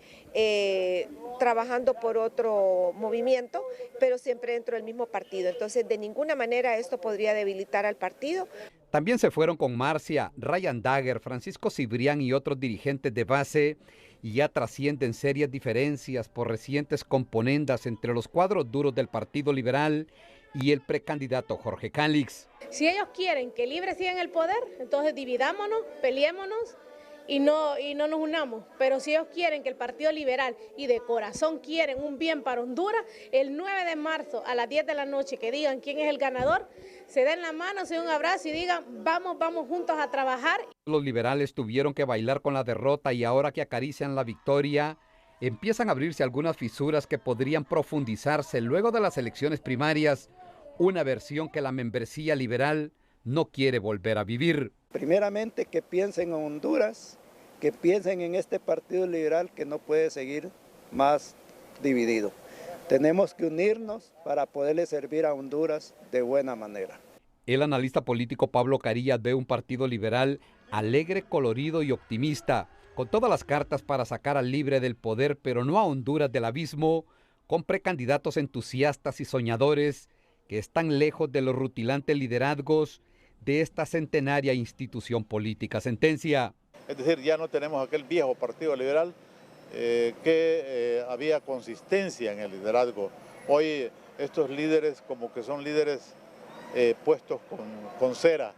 trabajando por otro movimiento, pero siempre dentro del mismo partido. Entonces, de ninguna manera esto podría debilitar al partido. También se fueron con Marcia, Ryan Dagger, Francisco Cibrián y otros dirigentes de base, y ya trascienden serias diferencias por recientes componendas entre los cuadros duros del Partido Liberal y el precandidato Jorge Cálix. Si ellos quieren que Libre siga en el poder, entonces dividámonos, peleémonos y no nos unamos, pero si ellos quieren que el Partido Liberal y de corazón quieren un bien para Honduras, el 9 de marzo a las 10 de la noche que digan quién es el ganador, se den la mano, se den un abrazo y digan vamos juntos a trabajar. Los liberales tuvieron que bailar con la derrota y ahora que acarician la victoria, empiezan a abrirse algunas fisuras que podrían profundizarse luego de las elecciones primarias, una versión que la membresía liberal no quiere volver a vivir. Primeramente que piensen en Honduras, que piensen en este Partido Liberal que no puede seguir más dividido. Tenemos que unirnos para poderle servir a Honduras de buena manera. El analista político Pablo Carillas ve un partido liberal alegre, colorido y optimista, con todas las cartas para sacar al Libre del poder, pero no a Honduras del abismo, con precandidatos entusiastas y soñadores que están lejos de los rutilantes liderazgos de esta centenaria institución política. Sentencia. Es decir, ya no tenemos aquel viejo Partido Liberal que había consistencia en el liderazgo. Hoy estos líderes como que son líderes puestos con cera,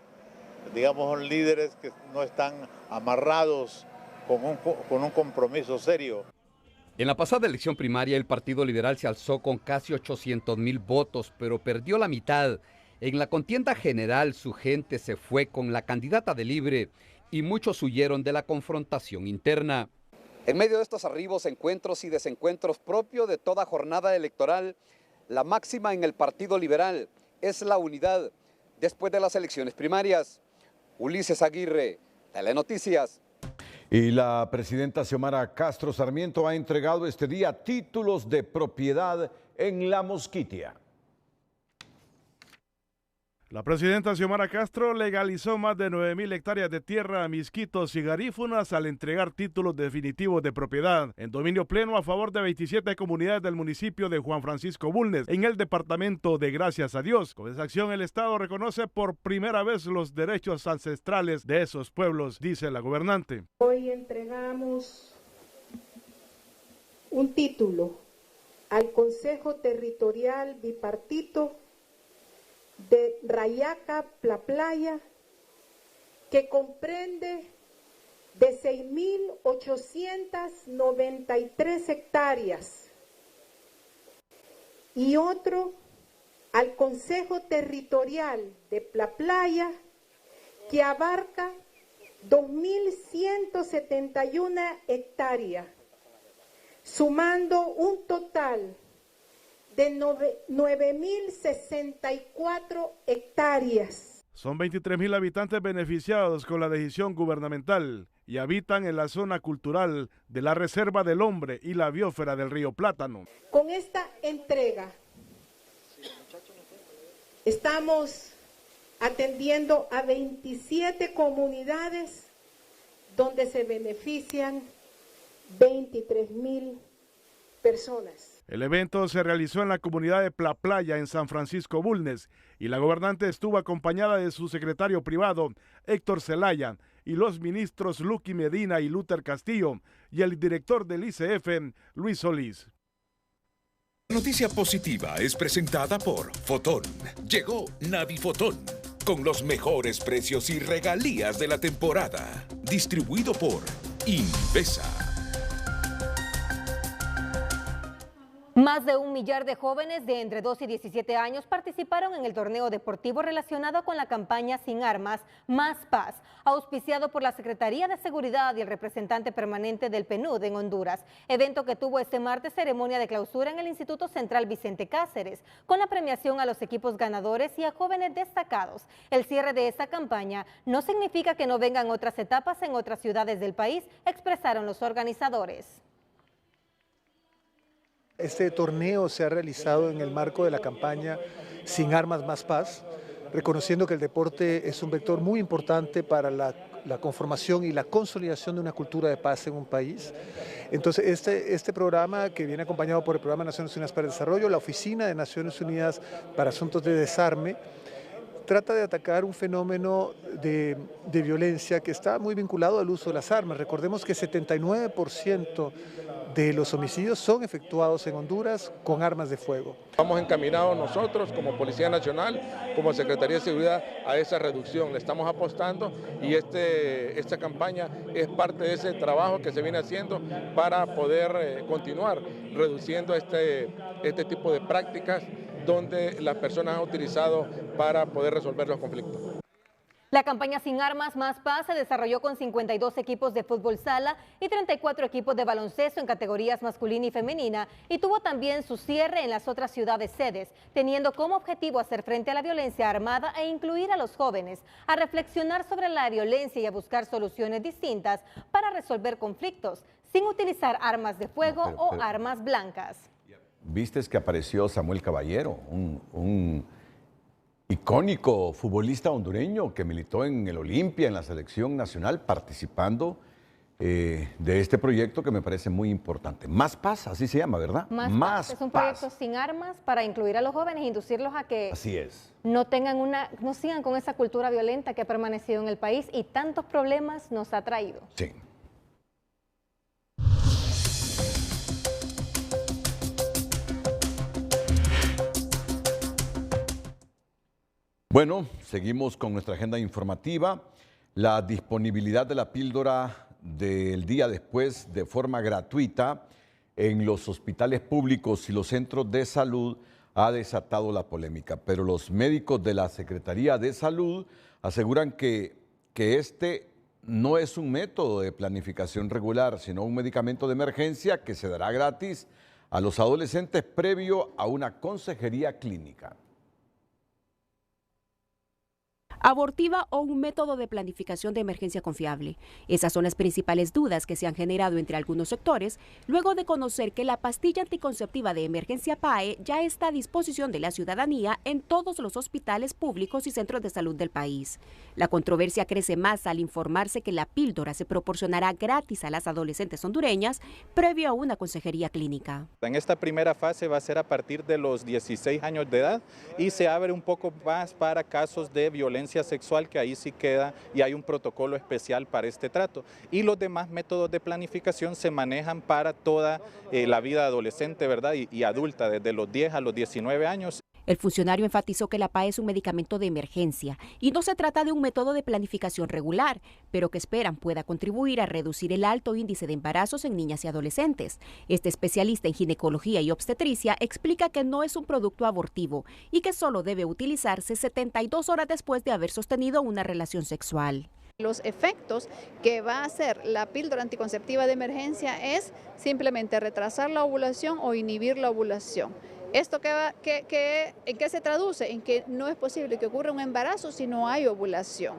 digamos, son líderes que no están amarrados con un compromiso serio. En la pasada elección primaria el Partido Liberal se alzó con casi 800,000 votos, pero perdió la mitad. En la contienda general su gente se fue con la candidata de Libre y muchos huyeron de la confrontación interna. En medio de estos arribos, encuentros y desencuentros propios de toda jornada electoral, la máxima en el Partido Liberal es la unidad después de las elecciones primarias. Ulises Aguirre, Telenoticias. Y la presidenta Xiomara Castro Sarmiento ha entregado este día títulos de propiedad en La Mosquitia. La presidenta Xiomara Castro legalizó más de 9,000 hectáreas de tierra, misquitos y garífunas al entregar títulos definitivos de propiedad en dominio pleno a favor de 27 comunidades del municipio de Juan Francisco Bulnes, en el departamento de Gracias a Dios. Con esa acción el Estado reconoce por primera vez los derechos ancestrales de esos pueblos, dice la gobernante. Hoy entregamos un título al Consejo Territorial Bipartito de Rayaca, Plaplaya, que comprende de 6,893 hectáreas, y otro al Consejo Territorial de Plaplaya, que abarca 2,171 hectáreas, sumando un total de 9,064 hectáreas. Son 23,000 habitantes beneficiados con la decisión gubernamental y habitan en la zona cultural de la Reserva del Hombre y la biosfera del Río Plátano. Con esta entrega estamos atendiendo a 27 comunidades donde se benefician 23,000 personas. El evento se realizó en la comunidad de Plaplaya, en San Francisco Bulnes, y la gobernante estuvo acompañada de su secretario privado, Héctor Zelaya, y los ministros Luqui Medina y Luther Castillo, y el director del ICF, Luis Solís. La noticia positiva es presentada por Fotón. Llegó Navifotón, con los mejores precios y regalías de la temporada. Distribuido por Invesa. Más de 1 millar de jóvenes de entre 2 y 17 años participaron en el torneo deportivo relacionado con la campaña Sin Armas, Más Paz, auspiciado por la Secretaría de Seguridad y el representante permanente del PNUD en Honduras, evento que tuvo este martes ceremonia de clausura en el Instituto Central Vicente Cáceres, con la premiación a los equipos ganadores y a jóvenes destacados. El cierre de esta campaña no significa que no vengan otras etapas en otras ciudades del país, expresaron los organizadores. Este torneo se ha realizado en el marco de la campaña Sin Armas, Más Paz, reconociendo que el deporte es un vector muy importante para la conformación y la consolidación de una cultura de paz en un país. Entonces, este programa, que viene acompañado por el Programa de Naciones Unidas para el Desarrollo, la Oficina de Naciones Unidas para Asuntos de Desarme, trata de atacar un fenómeno de violencia que está muy vinculado al uso de las armas. Recordemos que 79% de los homicidios son efectuados en Honduras con armas de fuego. Vamos encaminados nosotros como Policía Nacional, como Secretaría de Seguridad, a esa reducción. Le estamos apostando y esta campaña es parte de ese trabajo que se viene haciendo para poder continuar reduciendo este tipo de prácticas donde las personas han utilizado para poder resolver los conflictos. La campaña Sin Armas Más Paz se desarrolló con 52 equipos de fútbol sala y 34 equipos de baloncesto en categorías masculina y femenina, y tuvo también su cierre en las otras ciudades sedes, teniendo como objetivo hacer frente a la violencia armada e incluir a los jóvenes a reflexionar sobre la violencia y a buscar soluciones distintas para resolver conflictos, sin utilizar armas de fuego o armas blancas. Viste que apareció Samuel Caballero, un icónico futbolista hondureño que militó en el Olimpia, en la selección nacional, participando de este proyecto que me parece muy importante. Más Paz, así se llama, ¿verdad? Más Paz. Es un proyecto sin armas para incluir a los jóvenes e inducirlos a que así es. no sigan con esa cultura violenta que ha permanecido en el país y tantos problemas nos ha traído. Sí. Bueno, seguimos con nuestra agenda informativa. La disponibilidad de la píldora del día después de forma gratuita en los hospitales públicos y los centros de salud ha desatado la polémica, pero los médicos de la Secretaría de Salud aseguran que este no es un método de planificación regular, sino un medicamento de emergencia que se dará gratis a los adolescentes previo a una consejería clínica. Abortiva o un método de planificación de emergencia confiable. Esas son las principales dudas que se han generado entre algunos sectores luego de conocer que la pastilla anticonceptiva de emergencia PAE ya está a disposición de la ciudadanía en todos los hospitales públicos y centros de salud del país. La controversia crece más al informarse que la píldora se proporcionará gratis a las adolescentes hondureñas previo a una consejería clínica. En esta primera fase va a ser a partir de los 16 años de edad y se abre un poco más para casos de violencia sexual, que ahí sí queda y hay un protocolo especial para este trato. Y los demás métodos de planificación se manejan para toda la vida adolescente, ¿verdad? Y adulta, desde los 10 a los 19 años. El funcionario enfatizó que la PAE es un medicamento de emergencia y no se trata de un método de planificación regular, pero que esperan pueda contribuir a reducir el alto índice de embarazos en niñas y adolescentes. Este especialista en ginecología y obstetricia explica que no es un producto abortivo y que solo debe utilizarse 72 horas después de haber sostenido una relación sexual. Los efectos que va a hacer la píldora anticonceptiva de emergencia es simplemente retrasar la ovulación o inhibir la ovulación. ¿Esto en qué se traduce? En que no es posible que ocurra un embarazo si no hay ovulación.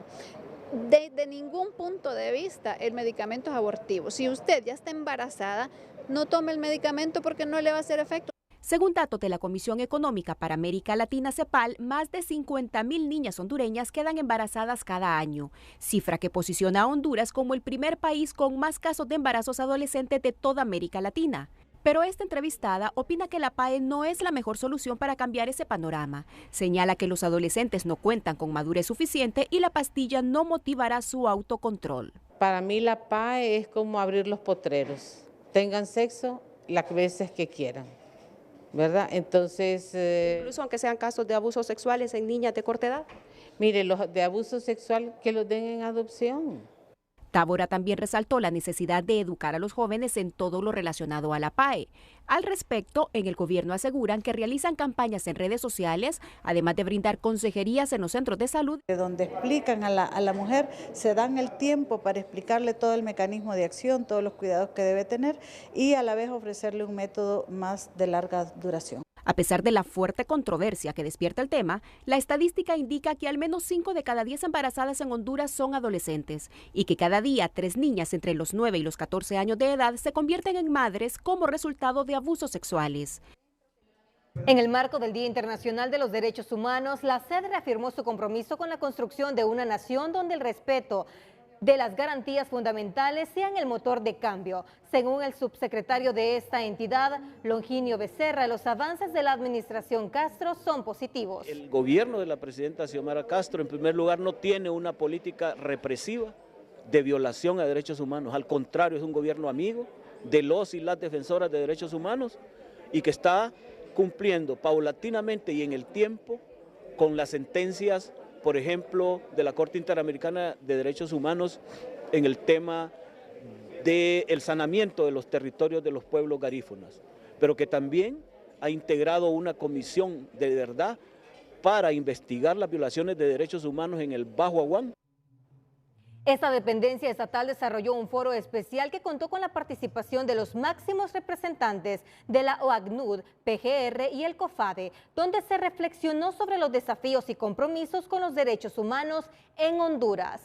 Desde ningún punto de vista el medicamento es abortivo. Si usted ya está embarazada, no tome el medicamento porque no le va a hacer efecto. Según datos de la Comisión Económica para América Latina, CEPAL, más de 50,000 niñas hondureñas quedan embarazadas cada año, cifra que posiciona a Honduras como el primer país con más casos de embarazos adolescentes de toda América Latina. Pero esta entrevistada opina que la PAE no es la mejor solución para cambiar ese panorama. Señala que los adolescentes no cuentan con madurez suficiente y la pastilla no motivará su autocontrol. Para mí la PAE es como abrir los potreros. Tengan sexo las veces que quieran, ¿verdad? Entonces... Incluso aunque sean casos de abusos sexuales en niñas de corta edad. Mire, los de abuso sexual que los den en adopción. Tábora también resaltó la necesidad de educar a los jóvenes en todo lo relacionado a la PAE. Al respecto, en el gobierno aseguran que realizan campañas en redes sociales, además de brindar consejerías en los centros de salud. Donde explican a la mujer, se dan el tiempo para explicarle todo el mecanismo de acción, todos los cuidados que debe tener y a la vez ofrecerle un método más de larga duración. A pesar de la fuerte controversia que despierta el tema, la estadística indica que al menos 5 de cada 10 embarazadas en Honduras son adolescentes y que cada día 3 niñas entre los 9 y los 14 años de edad se convierten en madres como resultado de abusos sexuales. En el marco del Día Internacional de los Derechos Humanos, la SED reafirmó su compromiso con la construcción de una nación donde el respeto de las garantías fundamentales sean el motor de cambio. Según el subsecretario de esta entidad, Longinio Becerra, los avances de la administración Castro son positivos. El gobierno de la presidenta Xiomara Castro, en primer lugar, no tiene una política represiva de violación a derechos humanos. Al contrario, es un gobierno amigo, de los y las defensoras de derechos humanos y que está cumpliendo paulatinamente y en el tiempo con las sentencias, por ejemplo, de la Corte Interamericana de Derechos Humanos en el tema del saneamiento de los territorios de los pueblos garífunas, pero que también ha integrado una comisión de verdad para investigar las violaciones de derechos humanos en el Bajo Aguán. Esta dependencia estatal desarrolló un foro especial que contó con la participación de los máximos representantes de la OACNUD, PGR y el COFADE, donde se reflexionó sobre los desafíos y compromisos con los derechos humanos en Honduras.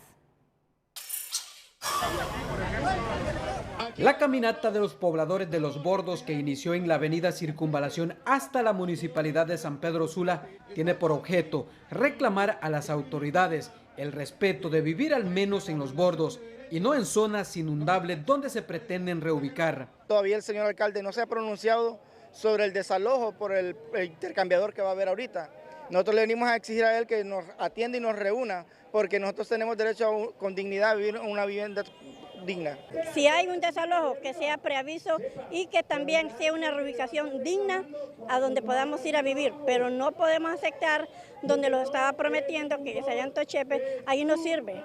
La caminata de los pobladores de Los Bordos, que inició en la avenida Circunvalación hasta la municipalidad de San Pedro Sula, tiene por objeto reclamar a las autoridades el respeto de vivir al menos en Los Bordos y no en zonas inundables donde se pretenden reubicar. Todavía el señor alcalde no se ha pronunciado sobre el desalojo por el intercambiador que va a haber ahorita. Nosotros le venimos a exigir a él que nos atienda y nos reúna, porque nosotros tenemos derecho con dignidad a vivir en una vivienda digna. Si hay un desalojo, que sea preaviso y que también sea una reubicación digna a donde podamos ir a vivir, pero no podemos aceptar donde lo estaba prometiendo, que es allá en Tochepe, ahí no sirve.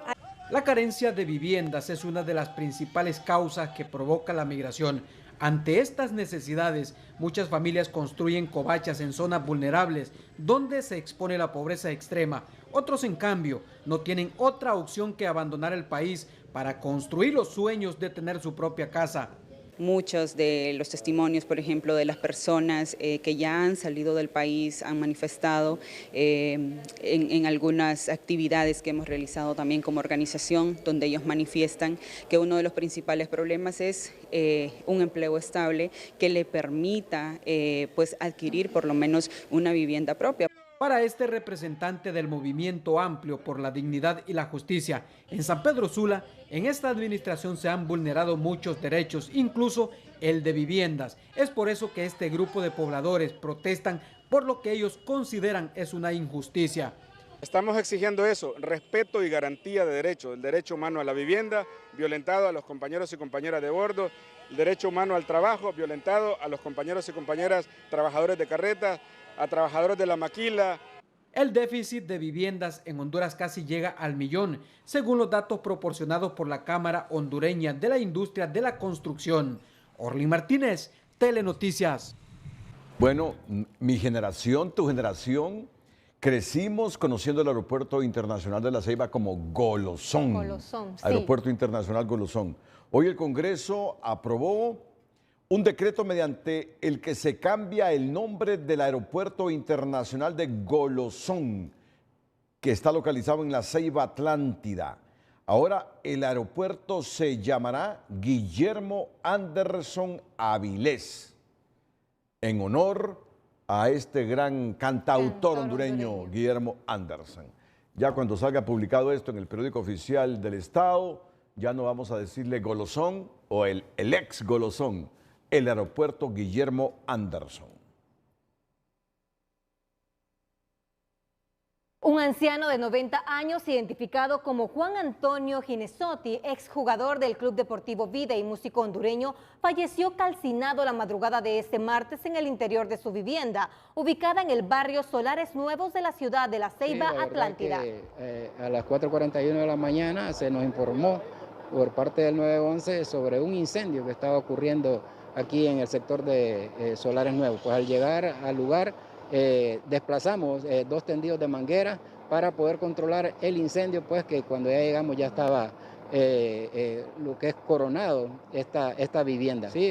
La carencia de viviendas es una de las principales causas que provoca la migración. Ante estas necesidades, muchas familias construyen covachas en zonas vulnerables donde se expone la pobreza extrema. Otros, en cambio, no tienen otra opción que abandonar el país para construir los sueños de tener su propia casa. Muchos de los testimonios, por ejemplo, de las personas que ya han salido del país han manifestado en algunas actividades que hemos realizado también como organización, donde ellos manifiestan que uno de los principales problemas es un empleo estable que le permita pues adquirir por lo menos una vivienda propia. Para este representante del Movimiento Amplio por la Dignidad y la Justicia, en San Pedro Sula, en esta administración se han vulnerado muchos derechos, incluso el de viviendas. Es por eso que este grupo de pobladores protestan por lo que ellos consideran es una injusticia. Estamos exigiendo eso, respeto y garantía de derechos, el derecho humano a la vivienda, violentado a los compañeros y compañeras de bordo, el derecho humano al trabajo, violentado a los compañeros y compañeras trabajadores de carreta, a trabajadores de la maquila. El déficit de viviendas en Honduras casi llega al 1.000.000, según los datos proporcionados por la Cámara Hondureña de la Industria de la Construcción. Orlin Martínez, Telenoticias. Bueno, mi generación, tu generación, crecimos conociendo el Aeropuerto Internacional de La Ceiba como Golosón. Golosón, sí. Aeropuerto Internacional Golosón. Hoy el Congreso aprobó un decreto mediante el que se cambia el nombre del Aeropuerto Internacional de Golosón, que está localizado en La Ceiba Atlántida. Ahora el aeropuerto se llamará Guillermo Anderson Avilés, en honor a este gran cantautor hondureño, Guillermo Anderson. Ya cuando salga publicado esto en el periódico oficial del Estado, ya no vamos a decirle Golosón o el ex Golosón, el aeropuerto Guillermo Anderson. Un anciano de 90 años, identificado como Juan Antonio Ginesotti, exjugador del Club Deportivo Vida y músico hondureño, falleció calcinado la madrugada de este martes en el interior de su vivienda, ubicada en el barrio Solares Nuevos de la ciudad de La Ceiba, sí, Atlántida. A las 4:41 de la mañana se nos informó por parte del 911 sobre un incendio que estaba ocurriendo aquí en el sector de Solares Nuevos. Pues al llegar al lugar desplazamos 2 tendidos de manguera para poder controlar el incendio, pues que cuando ya llegamos ya estaba lo que es coronado esta vivienda. Sí,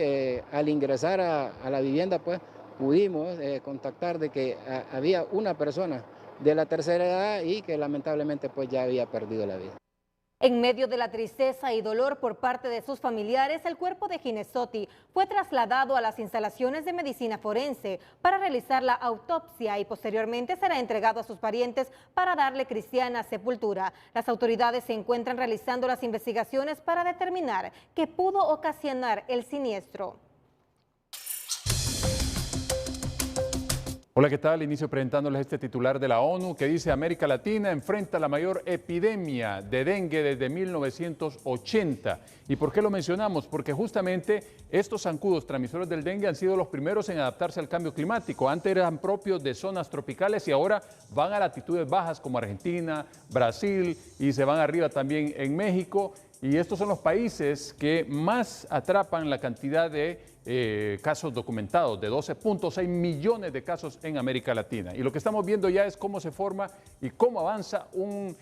al ingresar a la vivienda pues pudimos contactar de que había una persona de la tercera edad y que lamentablemente pues ya había perdido la vida. En medio de la tristeza y dolor por parte de sus familiares, el cuerpo de Ginesotti fue trasladado a las instalaciones de medicina forense para realizar la autopsia y posteriormente será entregado a sus parientes para darle cristiana sepultura. Las autoridades se encuentran realizando las investigaciones para determinar qué pudo ocasionar el siniestro. Hola, ¿qué tal? Inicio presentándoles este titular de la ONU que dice: América Latina enfrenta la mayor epidemia de dengue desde 1980. ¿Y por qué lo mencionamos? Porque justamente estos zancudos transmisores del dengue han sido los primeros en adaptarse al cambio climático. Antes eran propios de zonas tropicales y ahora van a latitudes bajas como Argentina, Brasil y se van arriba también en México. Y estos son los países que más atrapan la cantidad de casos documentados, de 12.6 millones de casos en América Latina. Y lo que estamos viendo ya es cómo se forma y cómo avanza un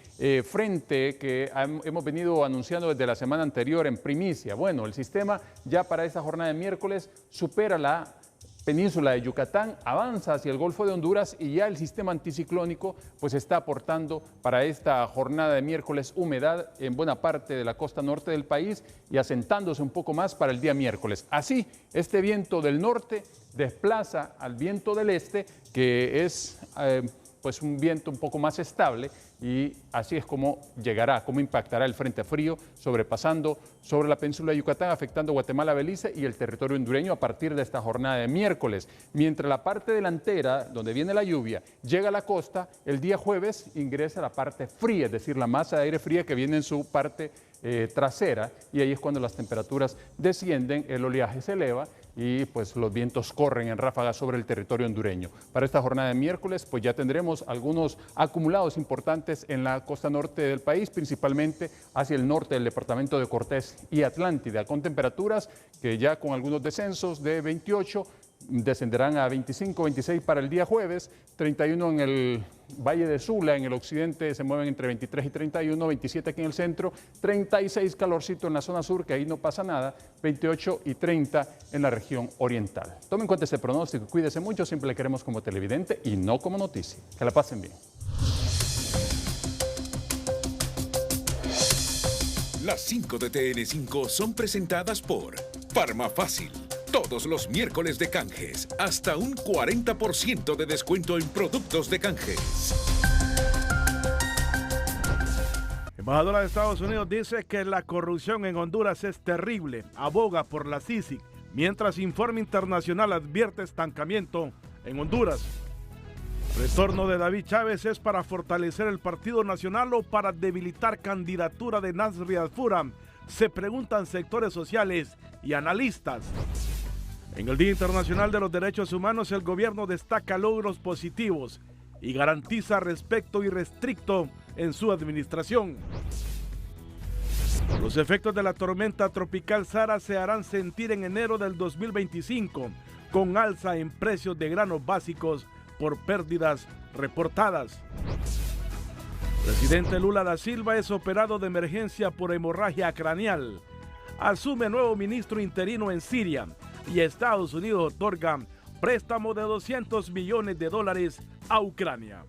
frente que hemos venido anunciando desde la semana anterior en primicia. Bueno, el sistema ya para esta jornada de miércoles supera la península de Yucatán, avanza hacia el Golfo de Honduras y ya el sistema anticiclónico pues está aportando para esta jornada de miércoles humedad en buena parte de la costa norte del país y asentándose un poco más para el día miércoles. Así, este viento del norte desplaza al viento del este, que es pues un viento un poco más estable, y así es como llegará, como impactará el frente frío, sobrepasando sobre la península de Yucatán, afectando Guatemala, Belice y el territorio hondureño a partir de esta jornada de miércoles. Mientras la parte delantera, donde viene la lluvia, llega a la costa, el día jueves ingresa la parte fría, es decir, la masa de aire fría que viene en su parte trasera, y ahí es cuando las temperaturas descienden, el oleaje se eleva y pues los vientos corren en ráfagas sobre el territorio hondureño. Para esta jornada de miércoles pues ya tendremos algunos acumulados importantes en la costa norte del país, principalmente hacia el norte del departamento de Cortés y Atlántida, con temperaturas que ya con algunos descensos de 28 descenderán a 25, 26 para el día jueves, 31 en el Valle de Sula, en el occidente se mueven entre 23 y 31, 27 aquí en el centro, 36 calorcito en la zona sur, que ahí no pasa nada, 28 y 30 en la región oriental. Tomen en cuenta este pronóstico, cuídese mucho, siempre le queremos como televidente y no como noticia. Que la pasen bien. Las 5 de TN5 son presentadas por Farmafácil. Todos los miércoles de canjes, hasta un 40% de descuento en productos de canjes. Embajadora de Estados Unidos dice que la corrupción en Honduras es terrible, aboga por la CICIG, mientras Informe Internacional advierte estancamiento en Honduras. Retorno de David Chávez es para fortalecer el Partido Nacional o para debilitar candidatura de Nasri Al-Furam, se preguntan sectores sociales y analistas. En el Día Internacional de los Derechos Humanos, el gobierno destaca logros positivos y garantiza respeto irrestricto en su administración. Los efectos de la tormenta tropical Sara se harán sentir en enero del 2025, con alza en precios de granos básicos por pérdidas reportadas. Presidente Lula da Silva es operado de emergencia por hemorragia craneal. Asume nuevo ministro interino en Siria y Estados Unidos otorga préstamo de $200 millones a Ucrania.